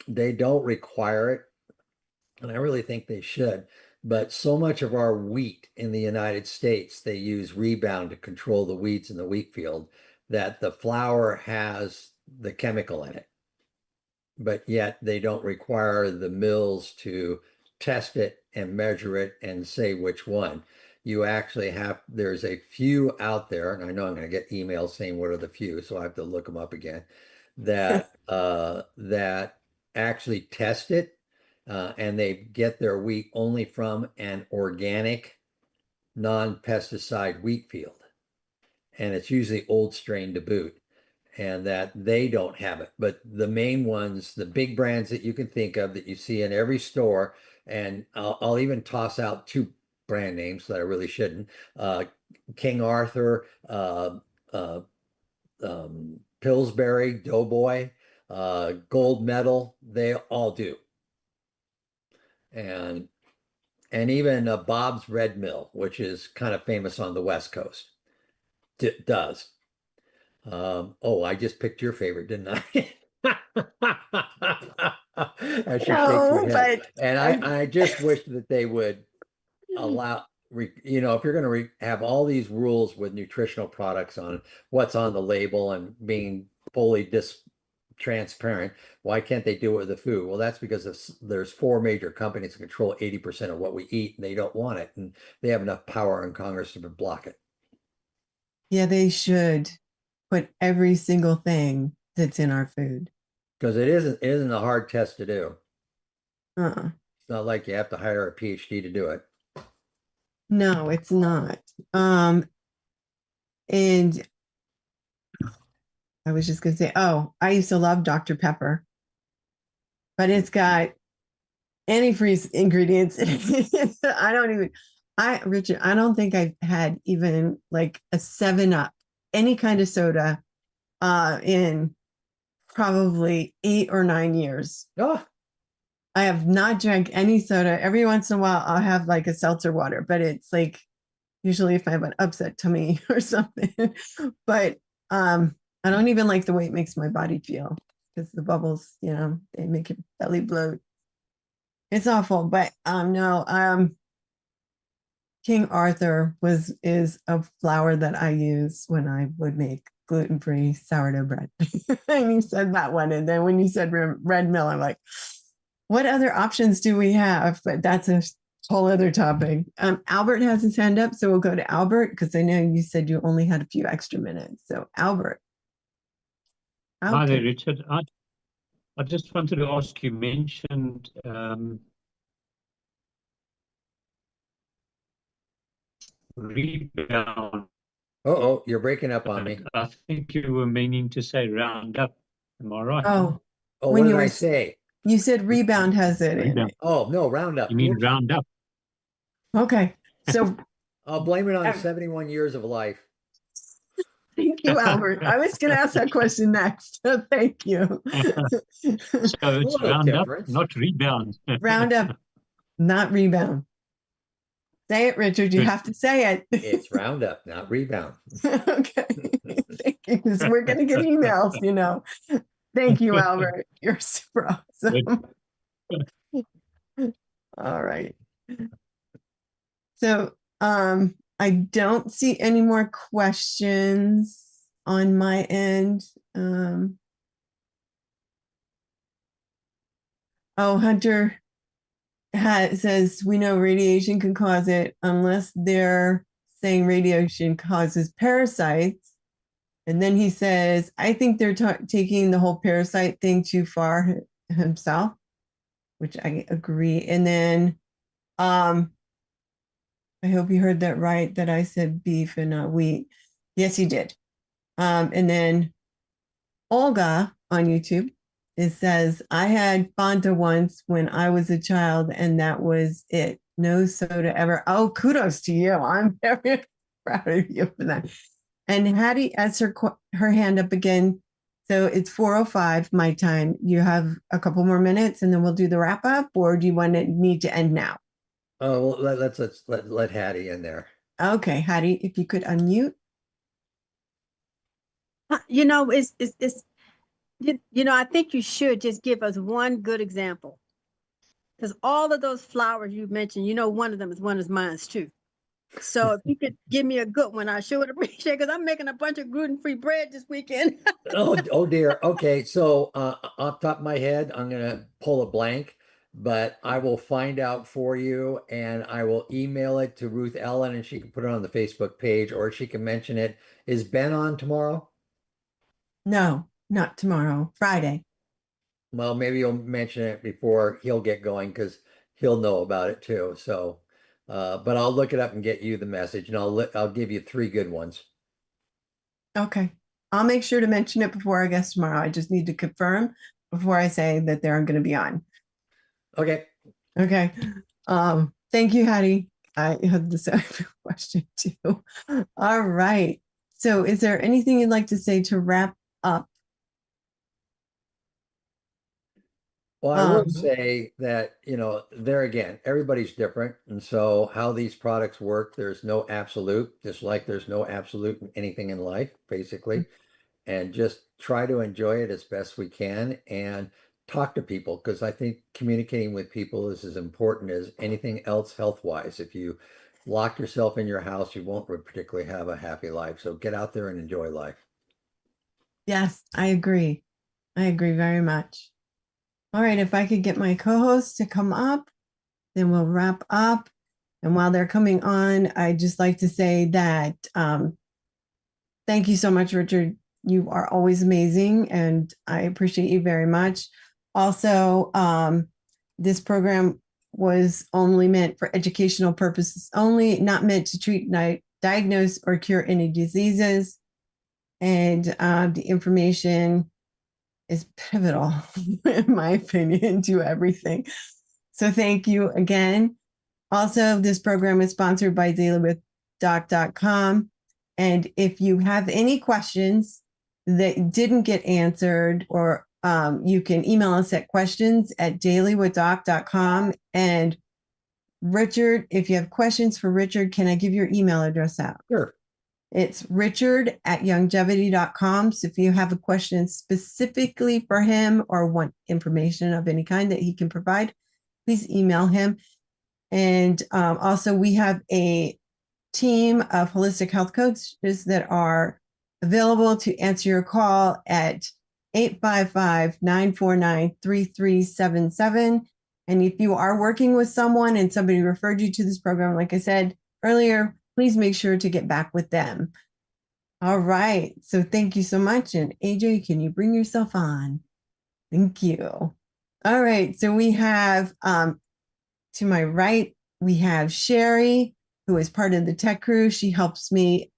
they don't require it. And I really think they should. But so much of our wheat in the United States, they use Rebound to control the weeds in the wheat field, that the flour has the chemical in it. But yet they don't require the mills to test it and measure it and say which one. You actually have, there's a few out there, and I know I'm going to get emails saying what are the few, so I have to look them up again, that that actually test it, and they get their wheat only from an organic, non-pesticide wheat field. And it's usually old strain to boot, and that they don't have it. But the main ones, the big brands that you can think of that you see in every store, and I'll even toss out two brand names that I really shouldn't. King Arthur, Pillsbury, Doughboy, Gold Medal, they all do. And even Bob's Red Mill, which is kind of famous on the West Coast, does. Oh, I just picked your favorite, didn't I? As she shakes her head. And I just wish that they would allow, you know, if you're going to have all these rules with nutritional products on what's on the label and being fully transparent, why can't they do it with the food? Well, that's because there's four major companies that control 80% of what we eat, and they don't want it, and they have enough power in Congress to block it. Yeah, they should put every single thing that's in our food. Because it isn't a hard test to do. Uh-uh. It's not like you have to hire a PhD to do it. No, it's not. And I was just gonna say, oh, I used to love Dr. Pepper, but it's got antifreeze ingredients. Richard, I don't think I've had even like a 7-Up, any kind of soda, in probably 8 or 9 years. Oh. I have not drank any soda. Every once in a while, I'll have like a seltzer water, but it's like usually if I have an upset tummy or something. But I don't even like the way it makes my body feel, because the bubbles, you know, they make your belly bloat. It's awful. But no, King Arthur is a flour that I use when I would make gluten-free sourdough bread. And you said that one. And then when you said Red Mill, I'm like, what other options do we have? But that's a whole other topic. Albert has his hand up, so we'll go to Albert, because I know you said you only had a few extra minutes. So Albert. Hi there, Richard. I just wanted to ask, you mentioned Rebound. Oh, you're breaking up on me. I think you were meaning to say Roundup. Am I right? Oh, what did I say? You said Rebound has it in Rebound. it. Oh, no, Roundup. You mean Whoops. Roundup? Okay. So I'll blame it on 71 years of life. thank you, Albert. I was going to ask that question next. Thank you. So it's little Roundup, difference. not Rebound. Roundup, not Rebound. Say it, Richard. You Good. have to say it. It's Roundup, not Rebound. Okay. Thank you. 'Cause we're going to get emails, you know. Thank you, Albert. You're super awesome. All right. So I don't see any more questions on my end. Hunter says we know radiation can cause it unless they're saying radiation causes parasites. And then he says, I think they're taking the whole parasite thing too far himself, which I agree. And then I hope you heard that right, that I said beef and not wheat. Yes, you did. And then Olga on YouTube, it says, I had Fanta once when I was a child, and that was it. No soda ever. Oh, kudos to you. I'm very proud of you for that. And Hattie has her hand up again. So it's 4:05 my time. You have a couple more minutes and then we'll do the wrap up, or do you need to end now? Oh, well, let's let Hattie in there. Okay, Hattie, if you could unmute. You know, I think you should just give us one good example. Because all of those flowers you mentioned, one of them is one of mine too. So if you could give me a good one, I sure would appreciate it, because I'm making a bunch of gluten-free bread this weekend. Oh dear. Okay, so off top of my head, I'm gonna pull a blank, but I will find out for you, and I will email it to Ruth Ellen, and she can put it on the Facebook page, or she can mention it. Is Ben on tomorrow? No, not tomorrow, Friday. Well, maybe you'll mention it before he'll get going, because he'll know about it too. So, but I'll look it up and get you the message, and I'll give you 3 good ones. Okay. I'll make sure to mention it before I guess tomorrow. I just need to confirm before I say that they're going to be on. Okay. Okay. Thank you, Hattie. I had the same question too. All right. So is there anything you'd like to say to wrap up? Well, I will say that, there again, everybody's different. And so how these products work, there's no absolute, just like there's no absolute in anything in life, basically. And just try to enjoy it as best we can and talk to people, because I think communicating with people is as important as anything else health-wise. If you lock yourself in your house, you won't particularly have a happy life. So get out there and enjoy life. Yes, I agree. I agree very much. All right, if I could get my co-hosts to come up, then we'll wrap up. And while they're coming on, I'd just like to say that thank you so much, Richard. You are always amazing, and I appreciate you very much. Also, this program was only meant for educational purposes only, not meant to treat, diagnose, or cure any diseases. And the information is pivotal, in my opinion, to everything. So thank you again. Also, this program is sponsored by dailywithdoc.com. And if you have any questions that didn't get answered, or you can email us at questions@dailywithdoc.com. And Richard, if you have questions for Richard, can I give your email address out? Sure. It's richard@youngjevity.com. So if you have a question specifically for him or want information of any kind that he can provide, please email him. And also, we have a team of holistic health coaches that are available to answer your call at 855-949-3377. And if you are working with someone and somebody referred you to this program, like I said earlier, please make sure to get back with them. All right. So thank you so much. And AJ, can you bring yourself on? Thank you. All right. So we have, to my right, we have Sherry, who is part of the tech crew. She helps me.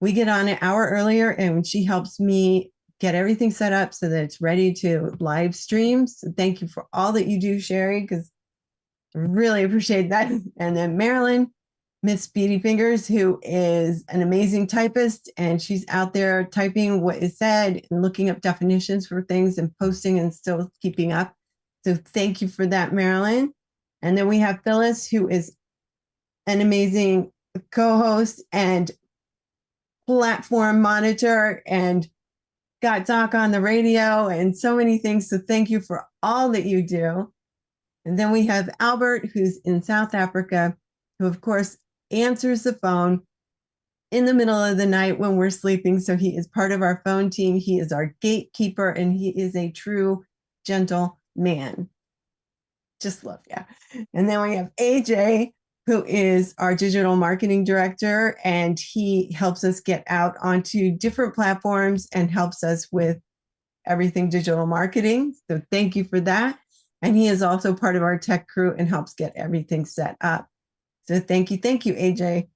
We get on an hour earlier, and she helps me get everything set up so that it's ready to live stream. So thank you for all that you do, Sherry, because I really appreciate that. And then Marilyn, Miss Speedy Fingers, who is an amazing typist, and she's out there typing what is said and looking up definitions for things and posting and still keeping up. So thank you for that, Marilyn. And then we have Phyllis, who is an amazing co-host and platform monitor and got Doc on the radio and so many things. So thank you for all that you do. And then we have Albert, who's in South Africa, who of course answers the phone in the middle of the night when we're sleeping. So he is part of our phone team. He is our gatekeeper, and he is a true gentle man. Just love you. And then we have AJ, who is our digital marketing director, and he helps us get out onto different platforms and helps us with everything digital marketing. So thank you for that. And he is also part of our tech crew and helps get everything set up. So thank you, AJ.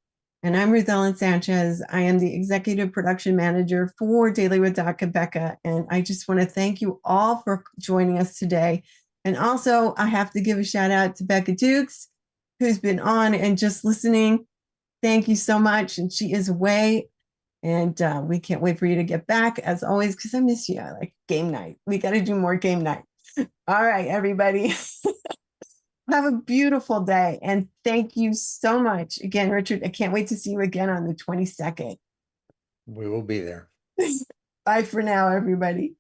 And I'm Ruth Ellen Sanchez. I am the executive production manager for Daily with Doc and Becca. And I just want to thank you all for joining us today. And also, I have to give a shout out to Becca Dukes, who's been on and just listening. Thank you so much. And she is away. And we can't wait for you to get back, as always, because I miss you. I like game night. We got to do more game night. All right, everybody. Have a beautiful day. And thank you so much. Again, Richard, I can't wait to see you again on the 22nd. We will be there. Bye for now, everybody.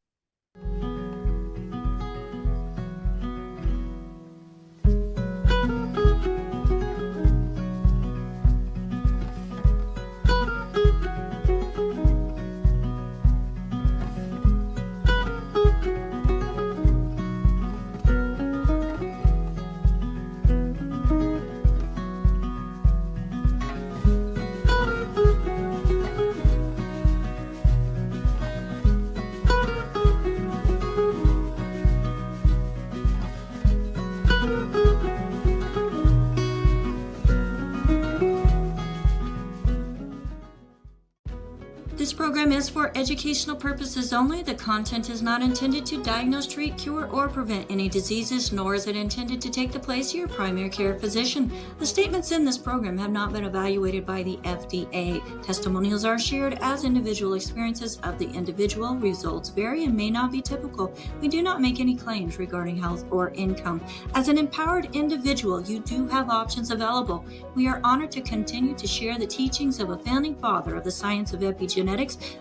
This program is for educational purposes only. The content is not intended to diagnose, treat, cure, or prevent any diseases, nor is it intended to take the place of your primary care physician. The statements in this program have not been evaluated by the FDA. Testimonials are shared as individual experiences of the individual. Results vary and may not be typical. We do not make any claims regarding health or income. As an empowered individual, you do have options available. We are honored to continue to share the teachings of a founding father of the science of epigenetics,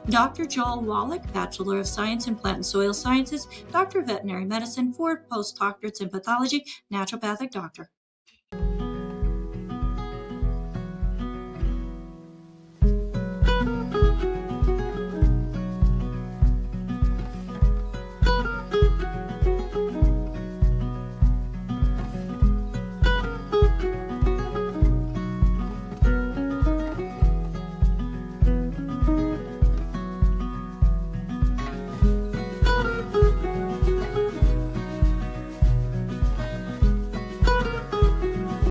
Dr. Joel Wallach, Bachelor of Science in Plant and Soil Sciences, Doctor of Veterinary Medicine, 4 postdoctorates in Pathology, Naturopathic Doctor.